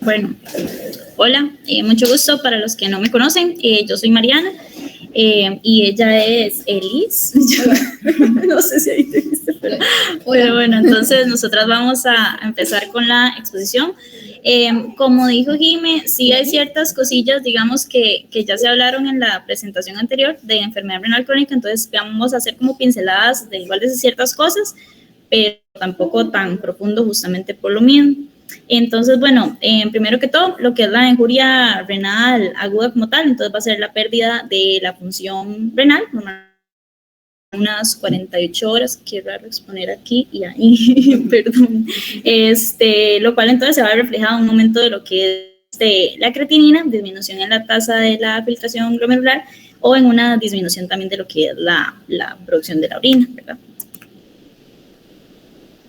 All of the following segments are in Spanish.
Bueno, hola, mucho gusto para los que no me conocen. Yo soy Mariana y ella es Elis. No sé si ahí te viste, pero bueno, entonces nosotras vamos a empezar con la exposición. Como dijo Jime, sí hay ciertas cosillas, digamos, que ya se hablaron en la presentación anterior de enfermedad renal crónica, entonces vamos a hacer como pinceladas de igual de ciertas cosas, pero tampoco tan profundo justamente por lo mismo. Entonces, bueno, primero que todo, lo que es la injuria renal aguda como tal, entonces va a ser la pérdida de la función renal, unas 48 horas, qué raro exponer aquí y ahí, perdón, lo cual entonces se va a reflejar en un momento de lo que es la creatinina, disminución en la tasa de la filtración glomerular o en una disminución también de lo que es la producción de la orina, ¿verdad?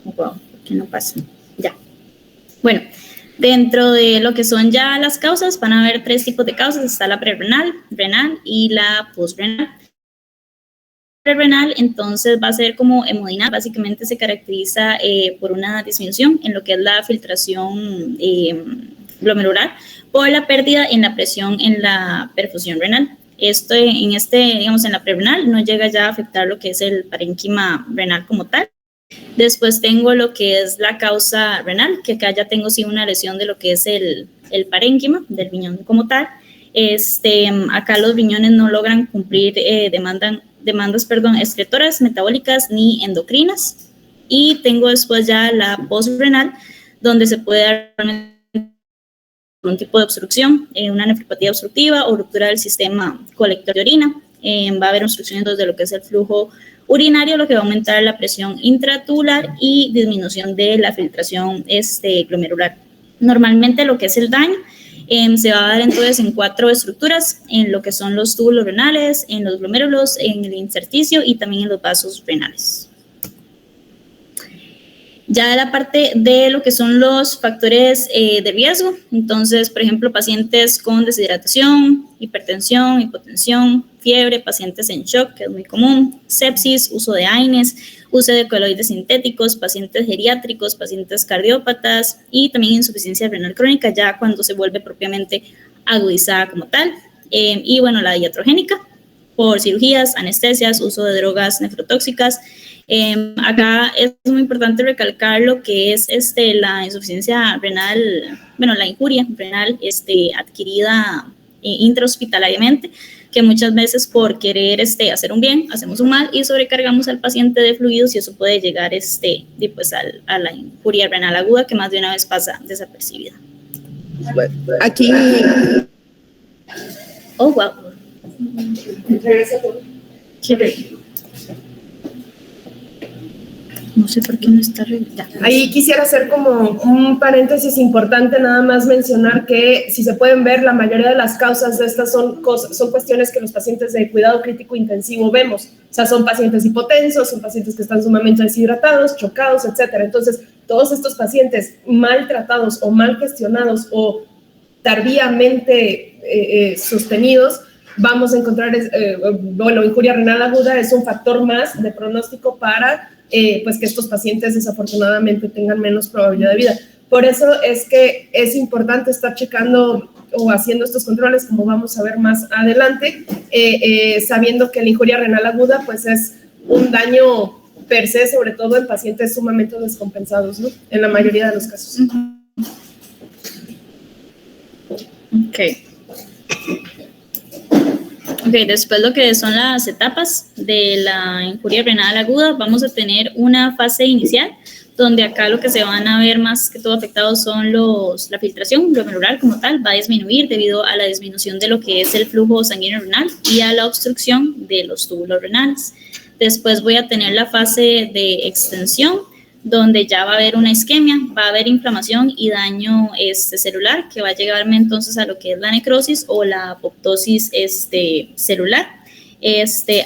Wow, ¿por qué no pasa? Ya. Bueno, dentro de lo que son ya las causas, van a haber tres tipos de causas. Está la prerrenal, renal y la postrenal. Prerrenal, entonces, va a ser como hemodinamia. Básicamente se caracteriza por una disminución en lo que es la filtración glomerular por la pérdida en la presión en la perfusión renal. Digamos, en la prerrenal no llega ya a afectar lo que es el parénquima renal como tal. Después tengo lo que es la causa renal, que acá ya tengo sí una lesión de lo que es el parénquima del riñón como tal. Acá los riñones no logran cumplir demandas excretoras, metabólicas ni endocrinas. Y tengo después ya la postrenal, donde se puede dar un tipo de obstrucción, una nefropatía obstructiva o ruptura del sistema colector de orina. Va a haber obstrucción entonces de lo que es el flujo urinario, lo que va a aumentar la presión intratubular y disminución de la filtración glomerular. Normalmente lo que es el daño se va a dar entonces en 4 estructuras, en lo que son los túbulos renales, en los glomérulos, en el intersticio y también en los vasos renales. Ya la parte de lo que son los factores de riesgo, entonces, por ejemplo, pacientes con deshidratación, hipertensión, hipotensión, fiebre, pacientes en shock, que es muy común, sepsis, uso de AINES, uso de coloides sintéticos, pacientes geriátricos, pacientes cardiópatas y también insuficiencia renal crónica, ya cuando se vuelve propiamente agudizada como tal. Y bueno, la iatrogénica, por cirugías, anestesias, uso de drogas nefrotóxicas. Acá es muy importante recalcar lo que es la insuficiencia renal, bueno, la injuria renal adquirida intrahospitalariamente, que muchas veces por querer hacer un bien, hacemos un mal y sobrecargamos al paciente de fluidos y eso puede llegar pues a la injuria renal aguda, que más de una vez pasa desapercibida. Aquí. Oh, wow. No sé por qué no está revisando. Ahí quisiera hacer como un paréntesis importante, nada más mencionar que, si se pueden ver, la mayoría de las causas de estas son cuestiones que los pacientes de cuidado crítico intensivo vemos. O sea, son pacientes hipotensos, son pacientes que están sumamente deshidratados, chocados, etcétera. Entonces, todos estos pacientes maltratados o mal gestionados o tardíamente sostenidos, vamos a encontrar, injuria renal aguda es un factor más de pronóstico para pues que estos pacientes desafortunadamente tengan menos probabilidad de vida. Por eso es que es importante estar checando o haciendo estos controles, como vamos a ver más adelante, sabiendo que la injuria renal aguda pues es un daño per se, sobre todo en pacientes sumamente descompensados, ¿no? En la mayoría de los casos. Ok, después lo que son las etapas de la injuria renal aguda, vamos a tener una fase inicial, donde acá lo que se van a ver más que todo afectados son la filtración glomerular como tal, va a disminuir debido a la disminución de lo que es el flujo sanguíneo renal y a la obstrucción de los túbulos renales. Después voy a tener la fase de extensión, donde ya va a haber una isquemia, va a haber inflamación y daño celular, que va a llegarme entonces a lo que es la necrosis o la apoptosis celular.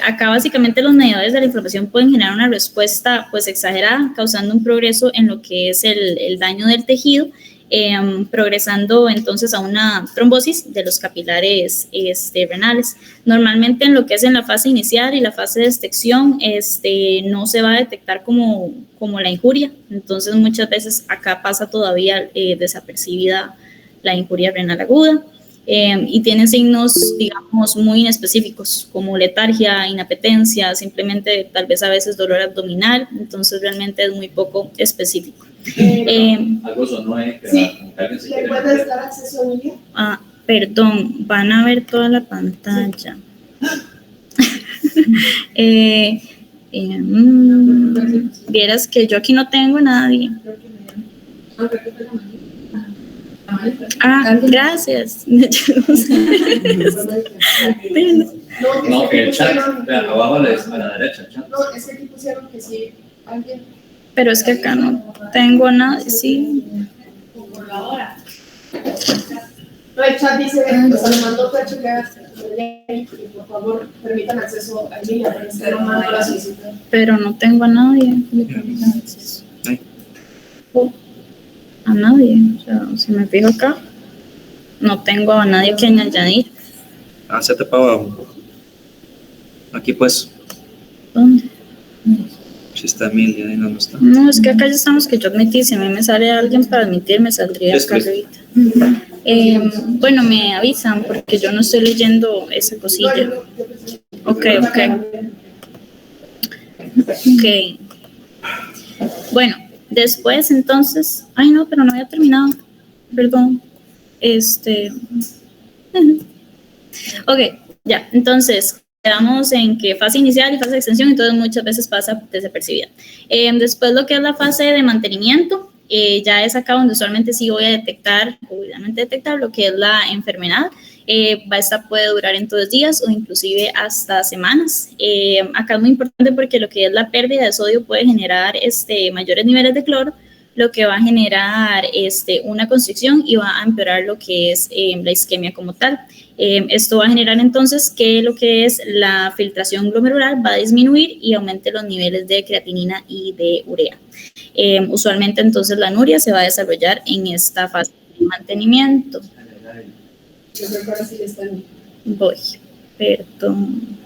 Acá básicamente los mediadores de la inflamación pueden generar una respuesta pues exagerada, causando un progreso en lo que es el daño del tejido, progresando entonces a una trombosis de los capilares renales. Normalmente en lo que es en la fase inicial y la fase de extensión no se va a detectar como la injuria, entonces muchas veces acá pasa todavía desapercibida la injuria renal aguda. Y tienen signos, digamos, muy inespecíficos, como letargia, inapetencia, simplemente tal vez a veces dolor abdominal, entonces realmente es muy poco específico. Algo sonó que sí, alguien se ¿le puedes dar acceso a Emilia? Perdón, van a ver toda la pantalla. Vieras que yo aquí no tengo a nadie. Gracias. No, que el chat, abajo a la derecha. Chat. No, es que aquí pusieron que sí, alguien. Pero es que acá no tengo a nadie, sí. Por la hora. No, el chat dice, o sea, le mandó tu checar, por favor, permitan acceso a Emilia, pero mando la solicitud. Pero no tengo a nadie. A nadie, o sea, si me fijo acá, no tengo a nadie que añadir. Hacete para abajo. Aquí pues. ¿Dónde? Si está Emilia, ahí no está. No, es que acá ya estamos que yo admití, si a mí me sale alguien para admitir, me saldría acá arriba. Bueno, me avisan porque yo no estoy leyendo esa cosilla. Ok. Bueno, después entonces, no, pero no había terminado, perdón. Ok, ya, entonces quedamos en que fase inicial y fase de extensión, entonces muchas veces pasa desapercibida. Después lo que es la fase de mantenimiento, ya es acá donde usualmente sí voy a detectar, obviamente detectar lo que es la enfermedad. Esta puede durar en 2 días o inclusive hasta semanas. Acá es muy importante porque lo que es la pérdida de sodio puede generar mayores niveles de cloro, lo que va a generar una constricción y va a empeorar lo que es la isquemia como tal. Esto va a generar entonces que lo que es la filtración glomerular va a disminuir y aumente los niveles de creatinina y de urea. Usualmente entonces la anuria se va a desarrollar en esta fase de mantenimiento. Voy, perdón.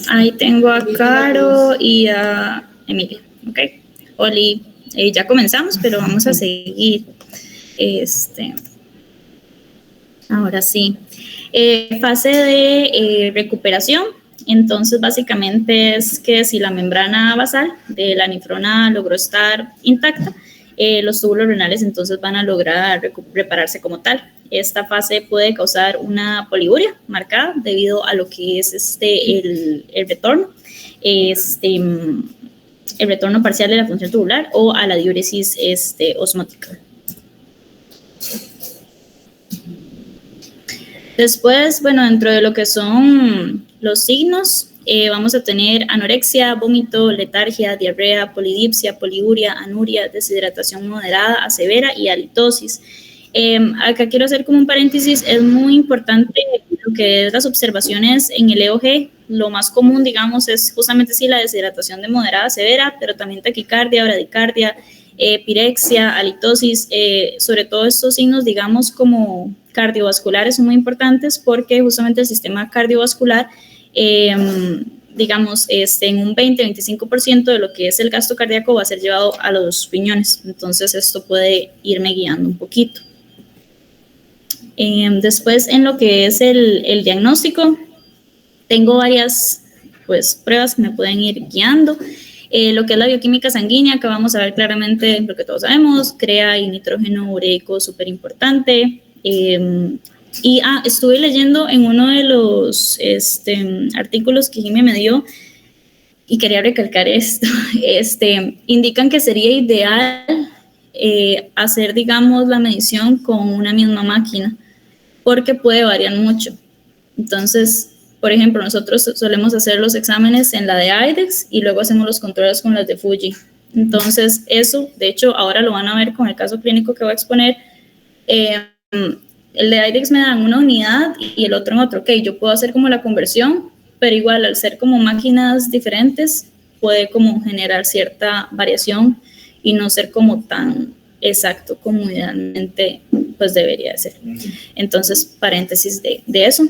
Ahí tengo a Caro y a Emilia, ¿ok? Oli, ya comenzamos, pero vamos a seguir. Ahora sí. Fase de recuperación. Entonces, básicamente es que si la membrana basal de la nefrona logró estar intacta, los túbulos renales entonces van a lograr repararse como tal. Esta fase puede causar una poliuria marcada debido a lo que es el retorno. El retorno parcial de la función tubular o a la diuresis osmótica. Después, bueno, dentro de lo que son los signos, vamos a tener anorexia, vómito, letargia, diarrea, polidipsia, poliuria, anuria, deshidratación moderada a severa y halitosis. Acá quiero hacer como un paréntesis, es muy importante lo que es las observaciones en el EOG. Lo más común, digamos, es justamente sí la deshidratación de moderada a severa, pero también taquicardia, bradicardia, pirexia, halitosis, sobre todo estos signos, digamos, como cardiovasculares son muy importantes porque justamente el sistema cardiovascular, digamos, en un 20-25% de lo que es el gasto cardíaco va a ser llevado a los riñones, entonces esto puede irme guiando un poquito. Después, en lo que es el diagnóstico, tengo varias pruebas que me pueden ir guiando. Lo que es la bioquímica sanguínea, que vamos a ver claramente lo que todos sabemos, CREA y nitrógeno ureico, súper importante. Estuve leyendo en uno de los artículos que Jimmy me dio y quería recalcar esto. Indican que sería ideal hacer, digamos, la medición con una misma máquina, porque puede variar mucho. Entonces, por ejemplo, nosotros solemos hacer los exámenes en la de IDEXX y luego hacemos los controles con las de Fuji. Entonces, eso, de hecho, ahora lo van a ver con el caso clínico que voy a exponer. El de IDEXX me dan una unidad y el otro en otro. Ok, yo puedo hacer como la conversión, pero igual al ser como máquinas diferentes, puede como generar cierta variación y no ser como tan exacto como idealmente pues debería de ser. Entonces, paréntesis de eso.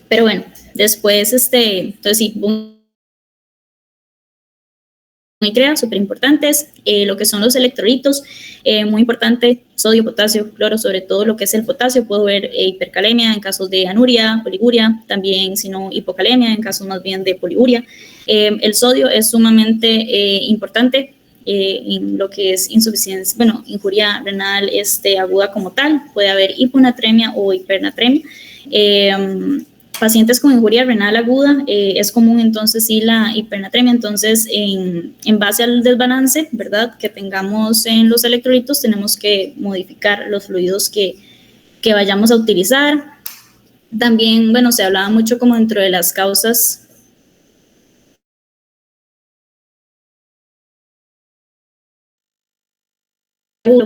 Pero bueno, después, entonces sí, crea, súper importantes, lo que son los electrolitos, muy importante, sodio, potasio, cloro, sobre todo lo que es el potasio, puedo ver hipercalemia en casos de anuria, poliguria, también si no hipocalemia en casos más bien de poliuria. El sodio es sumamente importante en lo que es insuficiencia, bueno, injuria renal aguda como tal, puede haber hiponatremia o hipernatremia. Pacientes con injuria renal aguda, es común entonces sí la hipernatremia, entonces en base al desbalance, ¿verdad?, que tengamos en los electrolitos, tenemos que modificar los fluidos que vayamos a utilizar. También, bueno, se hablaba mucho como dentro de las causas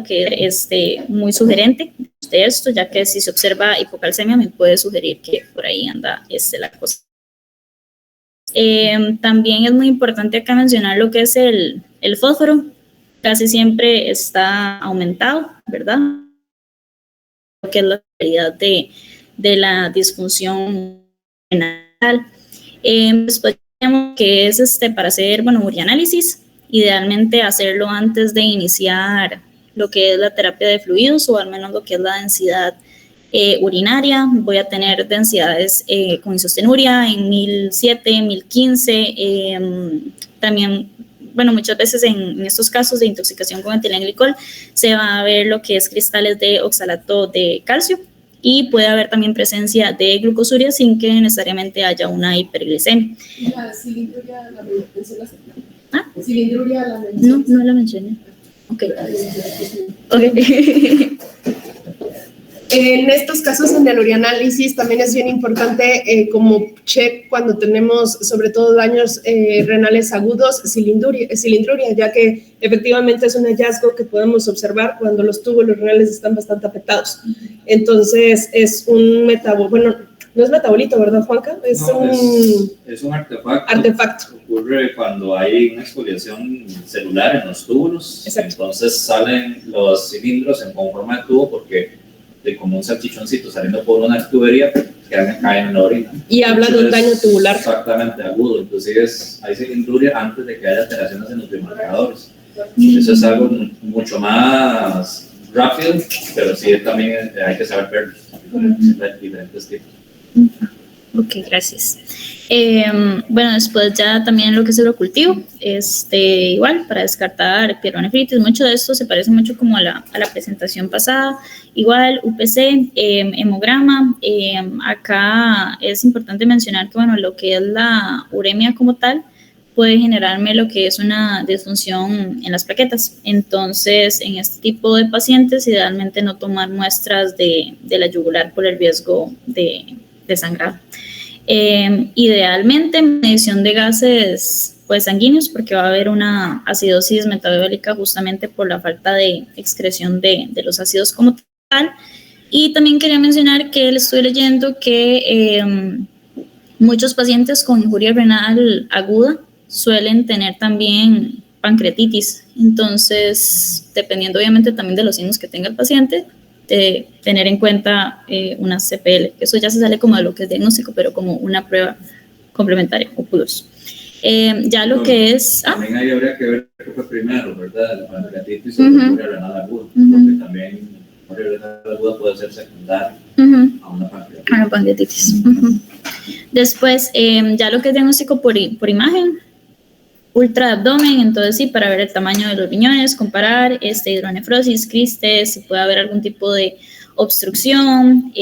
que es muy sugerente de esto, ya que si se observa hipocalcemia me puede sugerir que por ahí anda la cosa. También es muy importante acá mencionar lo que es el fósforo, casi siempre está aumentado, ¿verdad? Que es la realidad de la disfunción renal. Después tenemos que es para hacer, bueno, urianálisis, idealmente hacerlo antes de iniciar lo que es la terapia de fluidos o al menos lo que es la densidad urinaria. Voy a tener densidades con isostenuria en 1007, 1015, también, bueno, muchas veces en estos casos de intoxicación con etilenglicol se va a ver lo que es cristales de oxalato de calcio y puede haber también presencia de glucosuria sin que necesariamente haya una hiperglicemia. ¿Y la cilindruria la mencionaste? ¿Ah? ¿Cilindruria la mencionaste? No la mencioné. Ok. En estos casos en el urianálisis también es bien importante como check cuando tenemos sobre todo daños renales agudos, cilindruria, ya que efectivamente es un hallazgo que podemos observar cuando los túbulos renales están bastante afectados. Entonces es un bueno, no es metabolito, ¿verdad, Juanca? Es un artefacto. Ocurre cuando hay una exfoliación celular en los túbulos. Exacto. Entonces salen los cilindros en forma de tubo porque como un salchichoncito saliendo por una tubería que caen en la orina. Y habla de un daño tubular. Exactamente, agudo. Inclusive hay cilindruria antes de que haya alteraciones en los biomarcadores. Eso es algo mucho más rápido, pero sí también hay que saber ver diferentes tipos. Ok, gracias. Bueno, después ya también lo que es el ocultivo, igual para descartar pielonefritis, mucho de esto se parece mucho como a la presentación pasada, igual UPC, hemograma, acá es importante mencionar que bueno, lo que es la uremia como tal puede generarme lo que es una disfunción en las plaquetas, entonces en este tipo de pacientes idealmente no tomar muestras de la yugular por el riesgo de sangrado. Idealmente medición de gases pues sanguíneos porque va a haber una acidosis metabólica justamente por la falta de excreción de los ácidos como tal. Y también quería mencionar que estoy leyendo que muchos pacientes con injuria renal aguda suelen tener también pancreatitis, entonces dependiendo obviamente también de los signos que tenga el paciente, de tener en cuenta una CPL, eso ya se sale como de lo que es diagnóstico, pero como una prueba complementaria o plus. Ya lo que es... También ahí habría que ver qué fue primero, ¿verdad? La pancreatitis o la injuria renal aguda, porque también la injuria renal aguda puede ser secundaria a una pancreatitis. A una pancreatitis. Después, ya lo que es diagnóstico por imagen, ultra abdomen, entonces sí, para ver el tamaño de los riñones, comparar hidronefrosis, quistes, si puede haber algún tipo de obstrucción,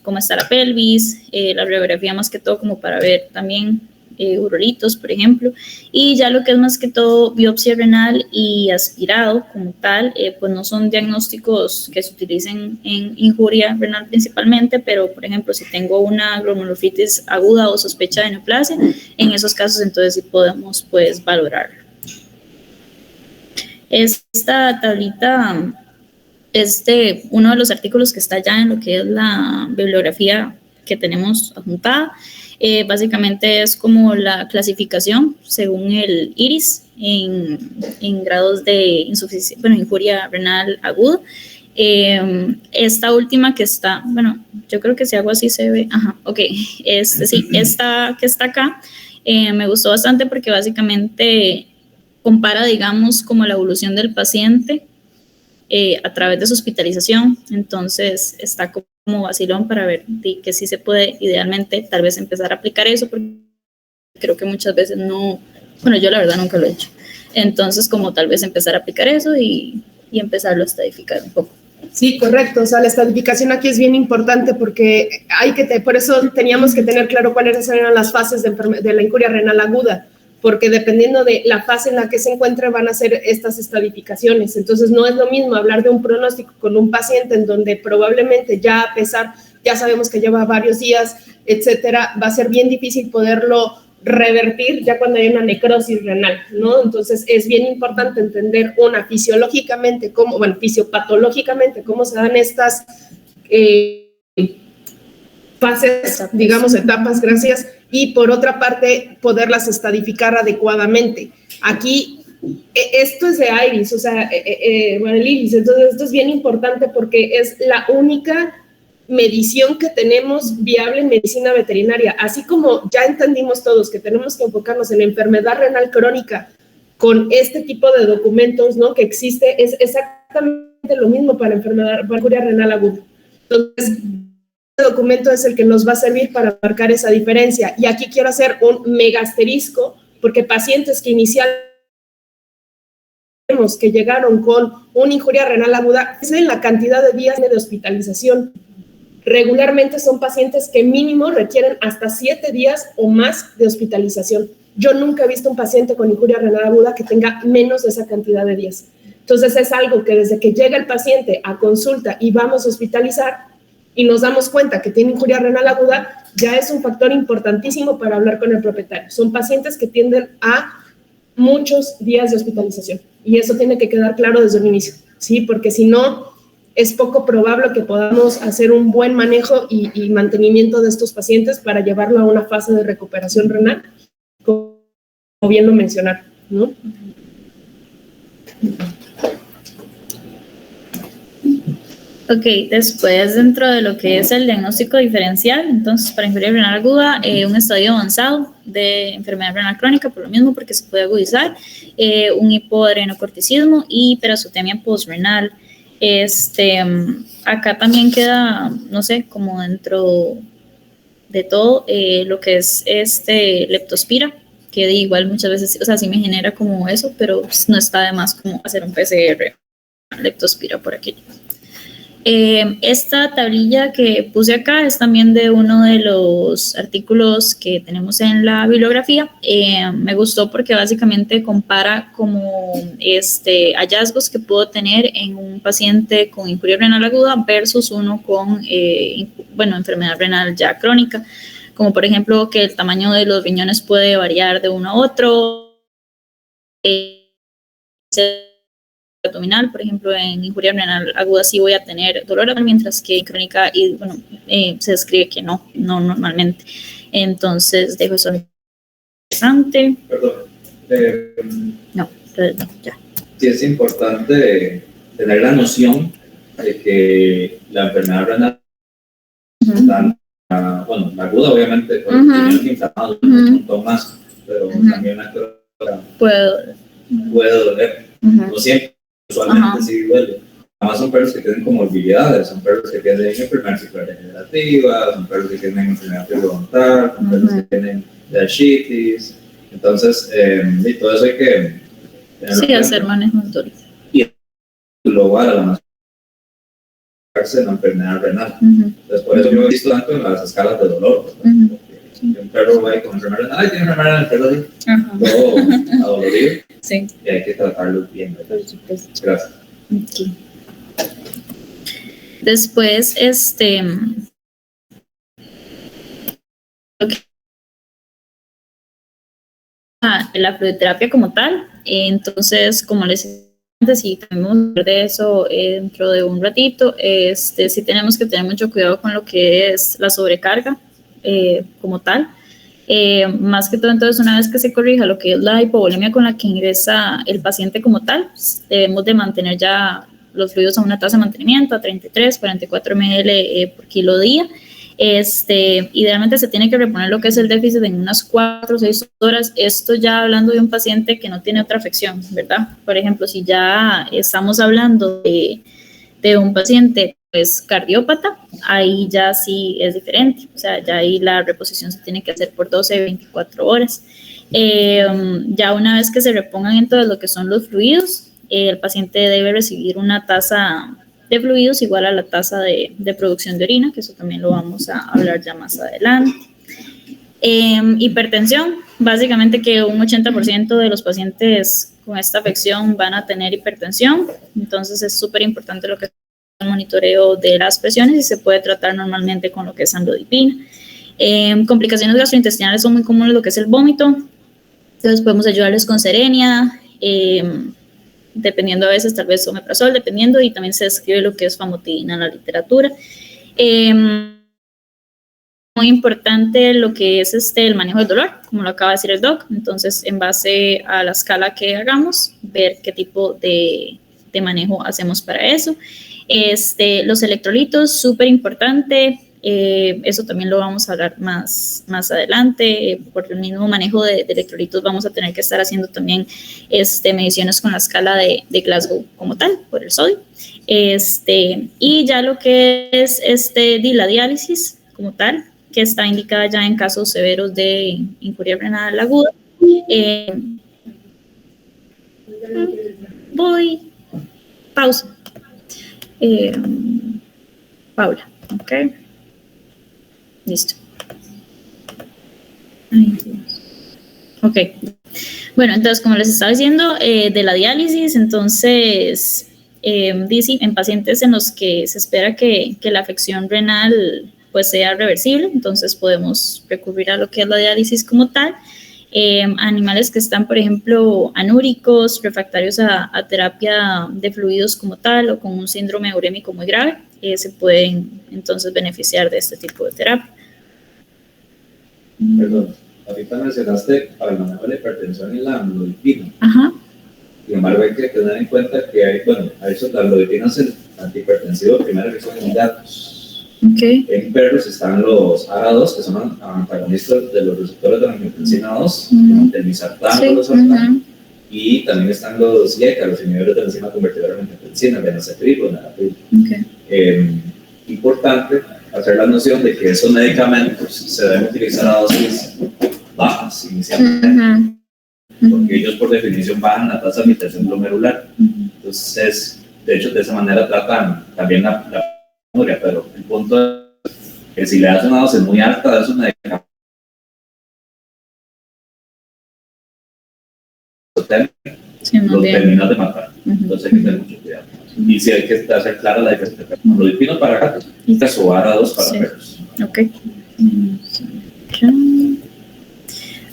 cómo está la pelvis, la radiografía más que todo como para ver también urolitos, por ejemplo, y ya lo que es más que todo biopsia renal y aspirado como tal, pues no son diagnósticos que se utilicen en injuria renal principalmente, pero por ejemplo, si tengo una glomerulonephritis aguda o sospecha de neoplasia, en esos casos entonces sí podemos pues valorarlo. Esta tablita es de uno de los artículos que está ya en lo que es la bibliografía que tenemos adjuntada. Básicamente es como la clasificación según el IRIS en grados de insuficiencia, bueno, injuria renal aguda. Esta última que está, bueno, yo creo que si hago así se ve, ajá, ok, sí, esta que está acá me gustó bastante porque básicamente compara, digamos, como la evolución del paciente a través de su hospitalización. Entonces está como vacilón para ver que sí se puede idealmente tal vez empezar a aplicar eso, porque creo que muchas veces no, bueno, yo la verdad nunca lo he hecho. Entonces, como tal vez empezar a aplicar eso y empezarlo a estadificar un poco. Sí, correcto. O sea, la estadificación aquí es bien importante porque por eso teníamos que tener claro cuáles eran las fases de la injuria renal aguda, porque dependiendo de la fase en la que se encuentre van a ser estas estadificaciones. Entonces, no es lo mismo hablar de un pronóstico con un paciente en donde probablemente ya sabemos que lleva varios días, etcétera, va a ser bien difícil poderlo revertir ya cuando hay una necrosis renal, ¿no? Entonces es bien importante entender fisiopatológicamente cómo se dan estas fases, digamos, etapas, gracias, y por otra parte poderlas estadificar adecuadamente. Aquí esto es de IRIS, o sea, el IRIS, entonces esto es bien importante porque es la única medición que tenemos viable en medicina veterinaria, así como ya entendimos todos que tenemos que enfocarnos en la enfermedad renal crónica con este tipo de documentos, ¿no? Que existe, es exactamente lo mismo para la enfermedad, para injuria renal aguda. Entonces, este documento es el que nos va a servir para marcar esa diferencia. Y aquí quiero hacer un mega asterisco, porque pacientes que inicialmente que llegaron con una injuria renal aguda, es en la cantidad de días de hospitalización. Regularmente son pacientes que mínimo requieren hasta 7 días o más de hospitalización. Yo nunca he visto un paciente con injuria renal aguda que tenga menos de esa cantidad de días. Entonces es algo que desde que llega el paciente a consulta y vamos a hospitalizar y nos damos cuenta que tiene injuria renal aguda, ya es un factor importantísimo para hablar con el propietario. Son pacientes que tienden a muchos días de hospitalización y eso tiene que quedar claro desde el inicio, ¿sí? Porque si no, es poco probable que podamos hacer un buen manejo y mantenimiento de estos pacientes para llevarlo a una fase de recuperación renal, como bien lo mencionaron, ¿no? Ok, después dentro de lo que es el diagnóstico diferencial, entonces para injuria renal aguda, un estadio avanzado de enfermedad renal crónica, por lo mismo porque se puede agudizar, un hipoadrenocorticismo y hiperacemia postrenal. Acá también queda, no sé, como dentro de todo lo que es leptospira, que igual muchas veces, o sea, sí me genera como eso, pero pues, no está de más como hacer un PCR, leptospira por aquí. Esta tablilla que puse acá es también de uno de los artículos que tenemos en la bibliografía. Me gustó porque básicamente compara como hallazgos que puedo tener en un paciente con injuria renal aguda versus uno con enfermedad renal ya crónica, como por ejemplo que el tamaño de los riñones puede variar de uno a otro, abdominal, por ejemplo, en injuria renal aguda sí voy a tener dolor abdominal, mientras que en crónica se describe que no normalmente. Entonces, dejo eso interesante. Perdón. No, ya. Sí es importante tener la noción de que la enfermedad renal, la aguda obviamente, con riñones inflamados, un montón más, pero también la crónica puede doler. No siempre. Usualmente sí duele. Además son perros que tienen comorbilidades, son perros que tienen enfermedad ciclodegenerativa, son perros que tienen enfermedad periodontal, son perros que tienen fasciitis. Entonces, y todo eso hay que hacer manejo de dolor. Y global a la en la enfermedad renal. Entonces, por eso yo he visto tanto en las escalas de dolor. Si un perro va con enfermedad renal, tiene enfermedad renal, el perro todo adolorido. Sí. Y hay que tratarlo bien. Gracias. Okay. Después, la fluidoterapia como tal, entonces, como les decía antes, y también vamos a hablar de eso dentro de un ratito, sí tenemos que tener mucho cuidado con lo que es la sobrecarga como tal. Más que todo, entonces, una vez que se corrija lo que es la hipovolemia con la que ingresa el paciente como tal, debemos de mantener ya los fluidos a una tasa de mantenimiento a 33, 44 ml por kilo día. Idealmente se tiene que reponer lo que es el déficit en unas 4 o 6 horas. Esto ya hablando de un paciente que no tiene otra afección, ¿verdad? Por ejemplo, si ya estamos hablando de un paciente pues cardiópata, ahí ya sí es diferente, o sea, ya ahí la reposición se tiene que hacer por 12, 24 horas. Ya una vez que se repongan entonces lo que son los fluidos, el paciente debe recibir una tasa de fluidos igual a la tasa de producción de orina, que eso también lo vamos a hablar ya más adelante. Hipertensión, básicamente que un 80% de los pacientes con esta afección van a tener hipertensión, entonces es súper importante lo que es el monitoreo de las presiones y se puede tratar normalmente con lo que es amlodipina. Complicaciones gastrointestinales son muy comunes, lo que es el vómito, entonces podemos ayudarles con Serenia, dependiendo a veces tal vez omeprazol, dependiendo, y también se describe lo que es famotidina en la literatura. Muy importante lo que es el manejo del dolor, como lo acaba de decir el doc, entonces en base a la escala que hagamos, ver qué tipo de manejo hacemos para eso. Los electrolitos, súper importante, eso también lo vamos a hablar más adelante. Por el mismo manejo de electrolitos vamos a tener que estar haciendo también mediciones con la escala de Glasgow como tal, por el sodio. Y ya lo que es la diálisis como tal, que está indicada ya en casos severos de injuria renal aguda. Pausa. Paula, ok. Listo. Ay, Dios. Ok. Bueno, entonces, como les estaba diciendo, de la diálisis, entonces, dice, en pacientes en los que se espera que la afección renal pues sea reversible, entonces podemos recurrir a lo que es la diálisis como tal. Animales que están, por ejemplo, anúricos, refractarios a terapia de fluidos como tal o con un síndrome urémico muy grave, se pueden entonces beneficiar de este tipo de terapia. Perdón, ahorita mencionaste para el manejo de la hipertensión y la amlodipina. Ajá. Sin embargo, hay que tener en cuenta que hay, la amlodipina es el antihipertensivo primero que son en gatos. Okay. En perros están los ARA2, que son antagonistas de los receptores de la angiotensina 2, del misartán, sí, los sartán, y también están los IECA, los inhibidores de la enzima convertidora de angiotensina, benacepril o narapril. Importante hacer la noción de que esos medicamentos se deben utilizar a dosis bajas inicialmente, porque ellos por definición bajan la tasa de filtración glomerular. Entonces, de hecho, de esa manera tratan también la pero el punto es que si le das una dosis muy alta de esos medicamentos, los terminas de matar. Entonces hay que tener mucho cuidado. Y si hay que hacer clara la diferencia entre amlodipina para gatos y ARA2 para perros. Ok.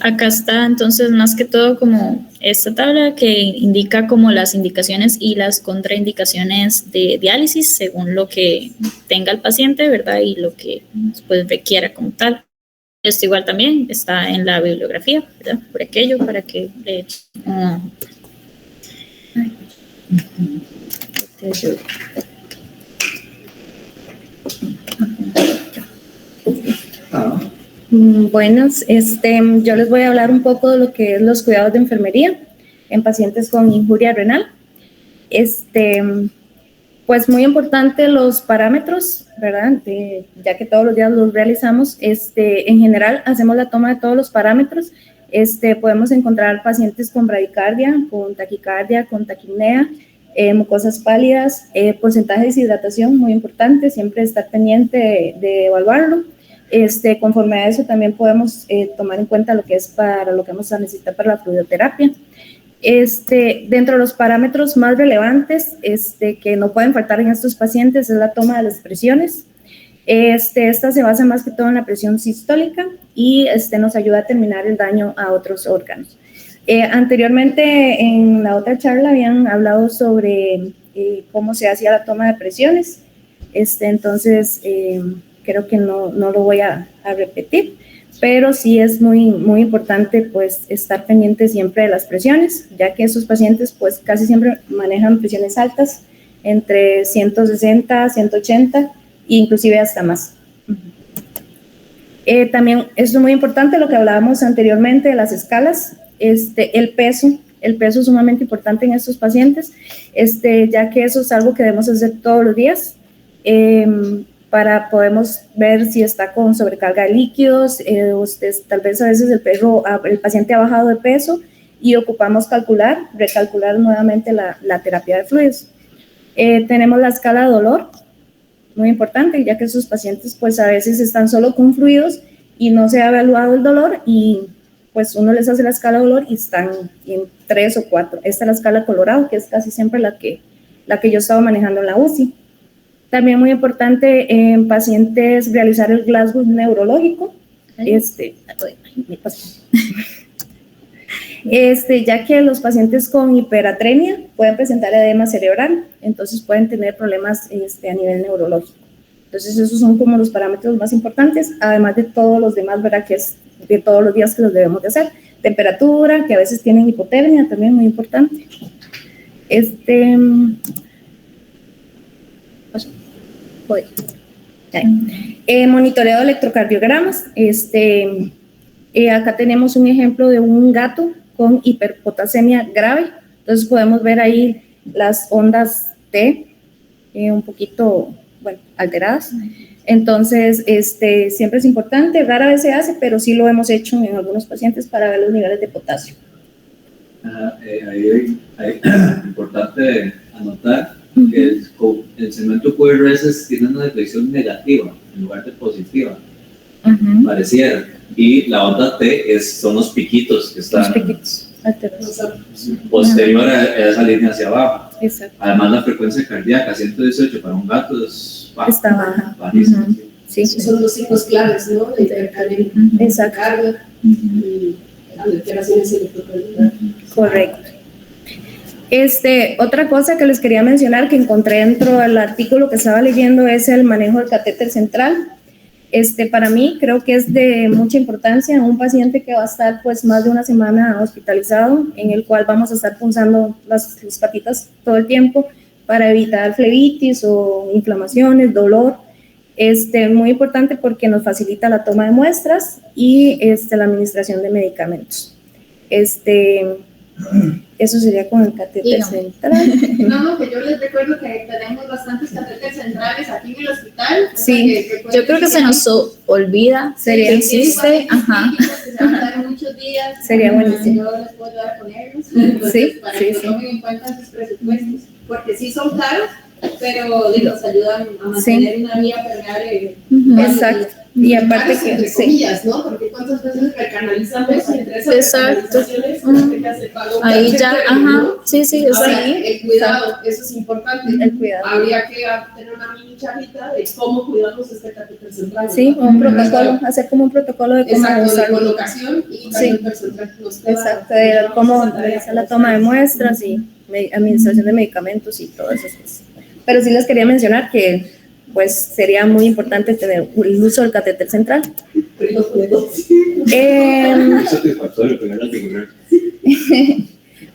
Acá está entonces más que todo como esta tabla que indica como las indicaciones y las contraindicaciones de diálisis según lo que tenga el paciente, ¿verdad? Y lo que pues requiera como tal. Esto igual también está en la bibliografía, ¿verdad? Por aquello, para que le echen. Buenas, yo les voy a hablar un poco de lo que es los cuidados de enfermería en pacientes con injuria renal. Pues muy importante los parámetros, ¿verdad? Ya que todos los días los realizamos, en general hacemos la toma de todos los parámetros. Podemos encontrar pacientes con bradicardia, con taquicardia, con taquipnea, mucosas pálidas, porcentaje de deshidratación, muy importante, siempre estar pendiente de evaluarlo. Conforme a eso también podemos tomar en cuenta lo que es para lo que vamos a necesitar para la fluidoterapia. Dentro de los parámetros más relevantes que no pueden faltar en estos pacientes es la toma de las presiones. Esta se basa más que todo en la presión sistólica y nos ayuda a determinar el daño a otros órganos. Anteriormente en la otra charla habían hablado sobre cómo se hacía la toma de presiones, entonces creo que no lo voy a repetir, pero sí es muy importante pues estar pendiente siempre de las presiones, ya que esos pacientes pues casi siempre manejan presiones altas, entre 160, 180 e inclusive hasta más. También esto es muy importante, lo que hablábamos anteriormente de las escalas, el peso es sumamente importante en estos pacientes, ya que eso es algo que debemos hacer todos los días para podemos ver si está con sobrecarga de líquidos, tal vez a veces el paciente ha bajado de peso y ocupamos recalcular nuevamente la terapia de fluidos. Tenemos la escala de dolor, muy importante, ya que esos pacientes pues a veces están solo con fluidos y no se ha evaluado el dolor y pues uno les hace la escala de dolor y están en 3 o 4. Esta es la escala Colorado, que es casi siempre la que yo estaba manejando en la UCI. También muy importante en pacientes realizar el Glasgow neurológico, ya que los pacientes con hiperatremia pueden presentar edema cerebral, entonces pueden tener problemas a nivel neurológico. Entonces esos son como los parámetros más importantes, además de todos los demás, ¿verdad? Que es de todos los días que los debemos de hacer. Temperatura, que a veces tienen hipotermia, también muy importante. Monitoreo de electrocardiogramas. Acá tenemos un ejemplo de un gato con hiperpotasemia grave. Entonces podemos ver ahí las ondas T un poquito, alteradas. Entonces, siempre es importante, rara vez se hace, pero sí lo hemos hecho en algunos pacientes para ver los niveles de potasio. Ahí importante anotar que el segmento QRS tiene una deflexión negativa en lugar de positiva, pareciera, y la onda T son los piquitos que están posterior a esa línea hacia abajo. Exacto. Además, la frecuencia cardíaca 118 para un gato es baja, está baja. bajísima. Sí. Son los signos claves, ¿no? De hipercalemia, Exacto. carga y alteraciones electrocardiográficas. Correcto. Otra cosa que les quería mencionar que encontré dentro del artículo que estaba leyendo es el manejo del catéter central. Para mí creo que es de mucha importancia en un paciente que va a estar pues más de una semana hospitalizado, en el cual vamos a estar punzando las patitas todo el tiempo para evitar flebitis o inflamaciones, dolor. Muy importante porque nos facilita la toma de muestras y la administración de medicamentos. Eso sería con el catéter central. No, que yo les recuerdo que tenemos bastantes catéteres centrales aquí en el hospital. Sí, yo creo que se nos olvida Sería, que existe. Ajá. Que se van a dar muchos días. Sería buenísimo. Yo les puedo ayudar a ponerlos. Entonces, Sí, para sí, que sí. tomen en cuenta sus presupuestos. Porque sí son caros, pero nos ayudan a mantener una vía permeable. Exacto. Y aparte Caros, entre comillas, ¿no? Porque cuántas veces recanalizamos entre esas Exacto. recanalizaciones, ya se pagó un Ahí ya, catéter, ajá, ¿no? sí, Ahora, sí. el cuidado, eso es importante. El cuidado. Habría que tener una mini charlita de cómo cuidamos este catéter central. Sí, un protocolo, hacer como un protocolo de cómo Exacto, de usarlo. colocación y catéter central. Exacto, de cómo hacer la toma de muestras y administración de medicamentos y todas esas cosas. Pero sí les quería mencionar que pues sería muy importante tener el uso del catéter central. Es satisfactorio pegar la figura.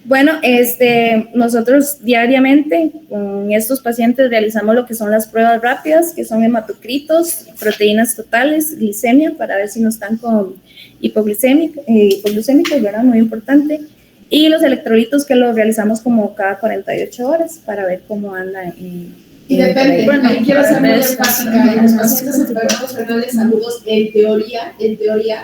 Bueno, nosotros diariamente con estos pacientes realizamos lo que son las pruebas rápidas, que son hematocritos, proteínas totales, glicemia, para ver si no están con hipoglucémicos, ¿verdad? Muy importante. Y los electrolitos que los realizamos como cada 48 horas para ver cómo anda. Y depende, Bueno, ahí quiero ser muy eso, enfática, en los pacientes enfermos renales agudos, en teoría,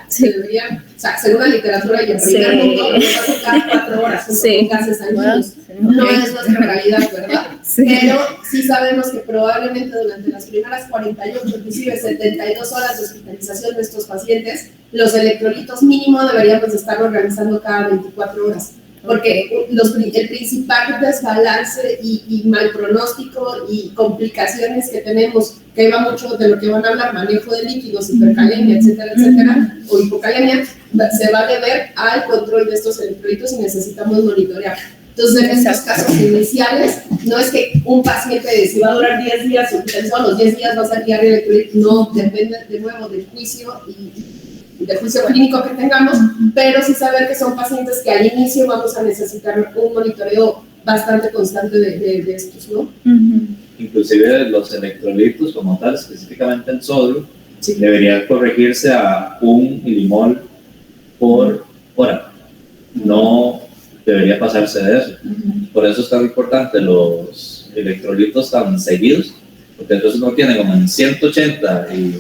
se deberían, o sea, según la literatura y el primer Sí. mundo, lo pasan cada 4 horas, junto Sí. con gases sanguíneos. No es nuestra realidad, ¿verdad? Sí. Pero sí sabemos que probablemente durante las primeras 48, inclusive 72 horas de hospitalización de estos pacientes, los electrolitos mínimo deberíamos de estarlos realizando cada 24 horas. Porque el principal desbalance y mal pronóstico y complicaciones que tenemos, que va mucho de lo que van a hablar, manejo de líquidos, hipercalemia, etcétera, o hipocalemia, se va a deber al control de estos electrolitos y necesitamos monitorear. Entonces, en estos casos iniciales, no es que un paciente, si va a durar 10 días, hospitalizado, los 10 días va a ser diario electrolito, no, depende de nuevo del juicio del juicio clínico que tengamos, pero sí saber que son pacientes que al inicio vamos a necesitar un monitoreo bastante constante de estos, ¿no? Inclusive los electrolitos como tal, específicamente el sodio, debería corregirse a 1 milimol por hora. No debería pasarse de eso. Por eso es tan importante los electrolitos tan seguidos, porque entonces no tienen como en 180 y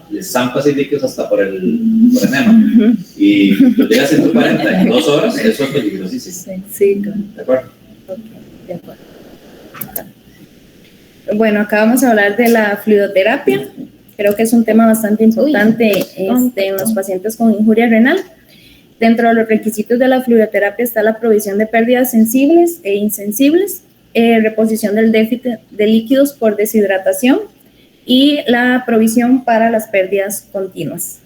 les zampas y líquidos hasta por el enema. Y lo llega a 140 en 2 horas, eso es peligrosísimo. Sí, claro. ¿De acuerdo? De acuerdo. Bueno, acá vamos a hablar de la fluidoterapia. Creo que es un tema bastante importante en los pacientes con injuria renal. Dentro de los requisitos de la fluidoterapia está la provisión de pérdidas sensibles e insensibles, reposición del déficit de líquidos por deshidratación y la provisión para las pérdidas continuas.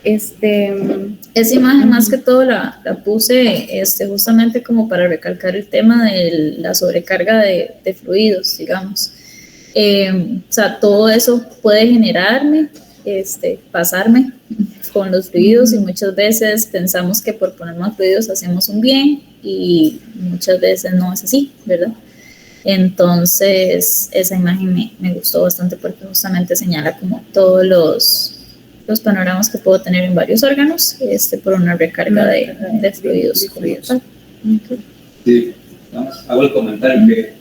Esa imagen más que todo la puse justamente como para recalcar el tema de la sobrecarga de fluidos, digamos. O sea, todo eso puede generarme, pasarme con los fluidos, y muchas veces pensamos que por poner más fluidos hacemos un bien y muchas veces no es así, ¿verdad? Entonces esa imagen me gustó bastante porque justamente señala como todos los panoramas que puedo tener en varios órganos por una recarga de fluidos. Sí, hago el comentario que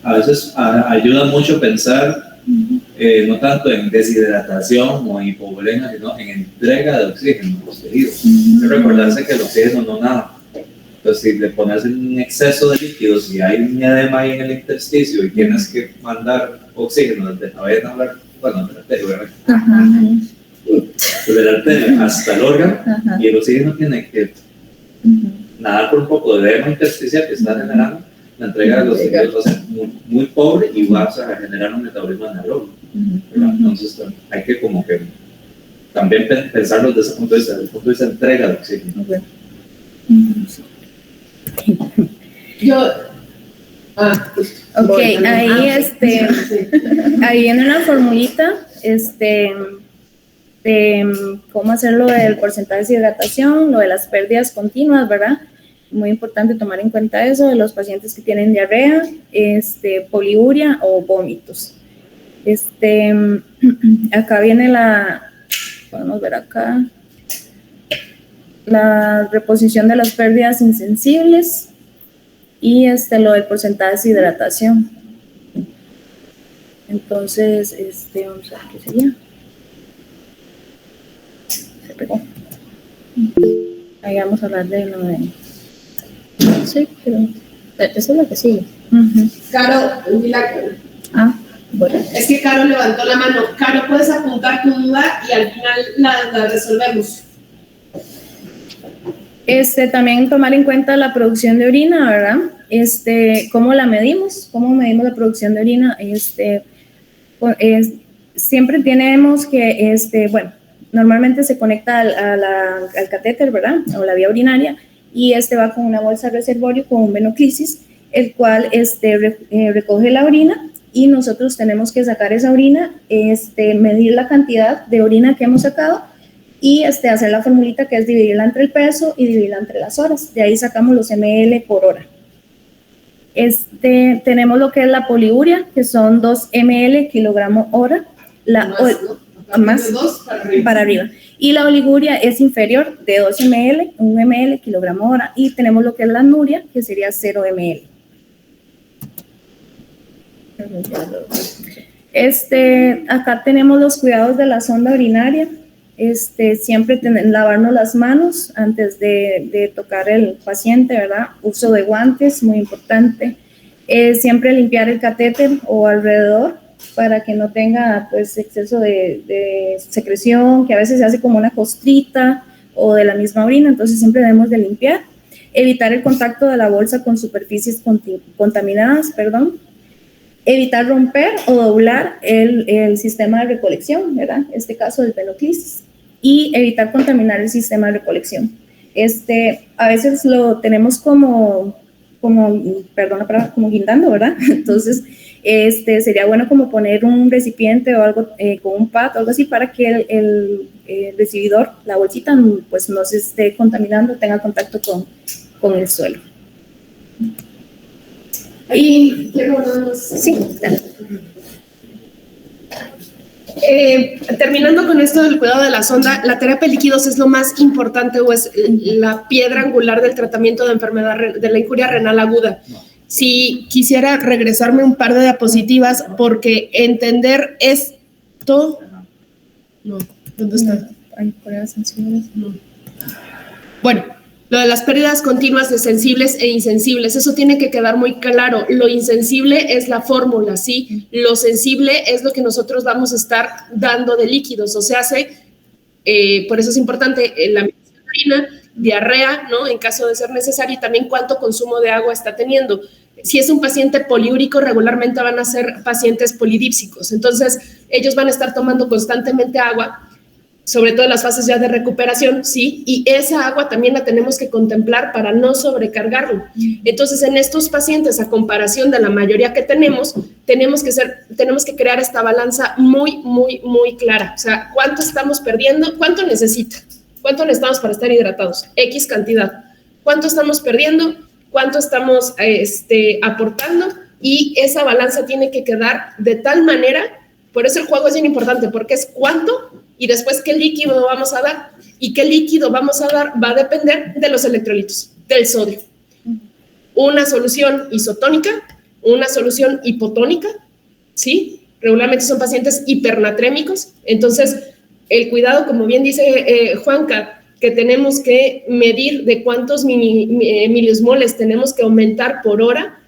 a veces ayuda mucho pensar no tanto en deshidratación o en hipovolemia, sino en entrega de oxígeno a los tejidos. Recordarse que el oxígeno no nada. Entonces, si le pones un exceso de líquidos y hay un edema ahí en el intersticio y tienes que mandar oxígeno desde la vena, bueno, desde la arteria hasta el órgano, y el oxígeno tiene que nadar por un poco de edema intersticial que está generando, la entrega de los tejidos va a ser muy pobre y vas a generar un metabolismo anaeróbico. Entonces hay que como que también pensarlo desde ese punto de vista, desde el punto de vista de entrega de oxígeno. Ahí viene una formulita de cómo hacerlo del porcentaje de deshidratación, lo de las pérdidas continuas, ¿verdad? Muy importante tomar en cuenta eso de los pacientes que tienen diarrea, poliuria o vómitos. Acá viene podemos ver acá, la reposición de las pérdidas insensibles y lo del porcentaje de deshidratación. Entonces, vamos a ver qué sería. Se pegó. Ahí vamos a hablar de lo de... Sí, pero eso es lo que sigue. Caro, un milagro. Bueno. Es que Caro levantó la mano. Caro, puedes apuntar tu duda y al final la resolvemos. También tomar en cuenta la producción de orina, ¿verdad? ¿Cómo la medimos? ¿Cómo medimos la producción de orina? Siempre tenemos que, bueno, normalmente se conecta al catéter, ¿verdad? O la vía urinaria, y va con una bolsa reservorio con un venoclisis, el cual recoge la orina, y nosotros tenemos que sacar esa orina, medir la cantidad de orina que hemos sacado, y hacer la formulita que es dividirla entre el peso y dividirla entre las horas. De ahí sacamos los ml por hora. Tenemos lo que es la poliuria, que son 2 ml kilogramo hora. Más para arriba. Y la oliguria es inferior de 2 ml, 1 ml kilogramo hora. Y tenemos lo que es la anuria, que sería 0 ml. Acá tenemos los cuidados de la sonda urinaria. Siempre lavarnos las manos antes de tocar el paciente, ¿verdad? Uso de guantes, muy importante. Siempre limpiar el catéter o alrededor para que no tenga pues exceso de secreción, que a veces se hace como una costrita o de la misma orina, entonces siempre debemos de limpiar. Evitar el contacto de la bolsa con superficies contaminadas, Evitar romper o doblar el sistema de recolección, ¿verdad? En este caso del venoclisis. Y evitar contaminar el sistema de recolección. A veces lo tenemos como guindando, ¿verdad? Entonces, sería bueno como poner un recipiente o algo con un pad o algo así para que el recibidor, la bolsita, pues no se esté contaminando, tenga contacto con el suelo. Y Quiero nada más. sí, dale. Terminando con esto del cuidado de la sonda, la terapia de líquidos es lo más importante o es la piedra angular del tratamiento de enfermedad de la injuria renal aguda. Si quisiera regresarme un par de diapositivas, porque entender esto. No, ¿dónde está? Hay pruebas sensibles. No. Bueno, lo de las pérdidas continuas de sensibles e insensibles, eso tiene que quedar muy claro. Lo insensible es la fórmula, ¿sí? Lo sensible es lo que nosotros vamos a estar dando de líquidos, o sea, por eso es importante la medición de orina, diarrea, ¿no? En caso de ser necesario, y también cuánto consumo de agua está teniendo. Si es un paciente poliúrico, regularmente van a ser pacientes polidípsicos, entonces ellos van a estar tomando constantemente agua, sobre todo en las fases ya de recuperación, ¿sí? Y esa agua también la tenemos que contemplar para no sobrecargarlo. Entonces, en estos pacientes, a comparación de la mayoría que tenemos que crear esta balanza muy, muy, muy clara. O sea, ¿cuánto estamos perdiendo? ¿Cuánto necesita? ¿Cuánto necesitamos para estar hidratados? X cantidad. ¿Cuánto estamos perdiendo? ¿Cuánto estamos aportando? Y esa balanza tiene que quedar de tal manera, por eso el juego es bien importante, porque es cuánto y después qué líquido vamos a dar. Y qué líquido vamos a dar va a depender de los electrolitos, del sodio. Una solución isotónica, una solución hipotónica, ¿sí? Regularmente son pacientes hipernatrémicos. Entonces, el cuidado, como bien dice Juanca, que tenemos que medir de cuántos miliosmoles tenemos que aumentar por hora,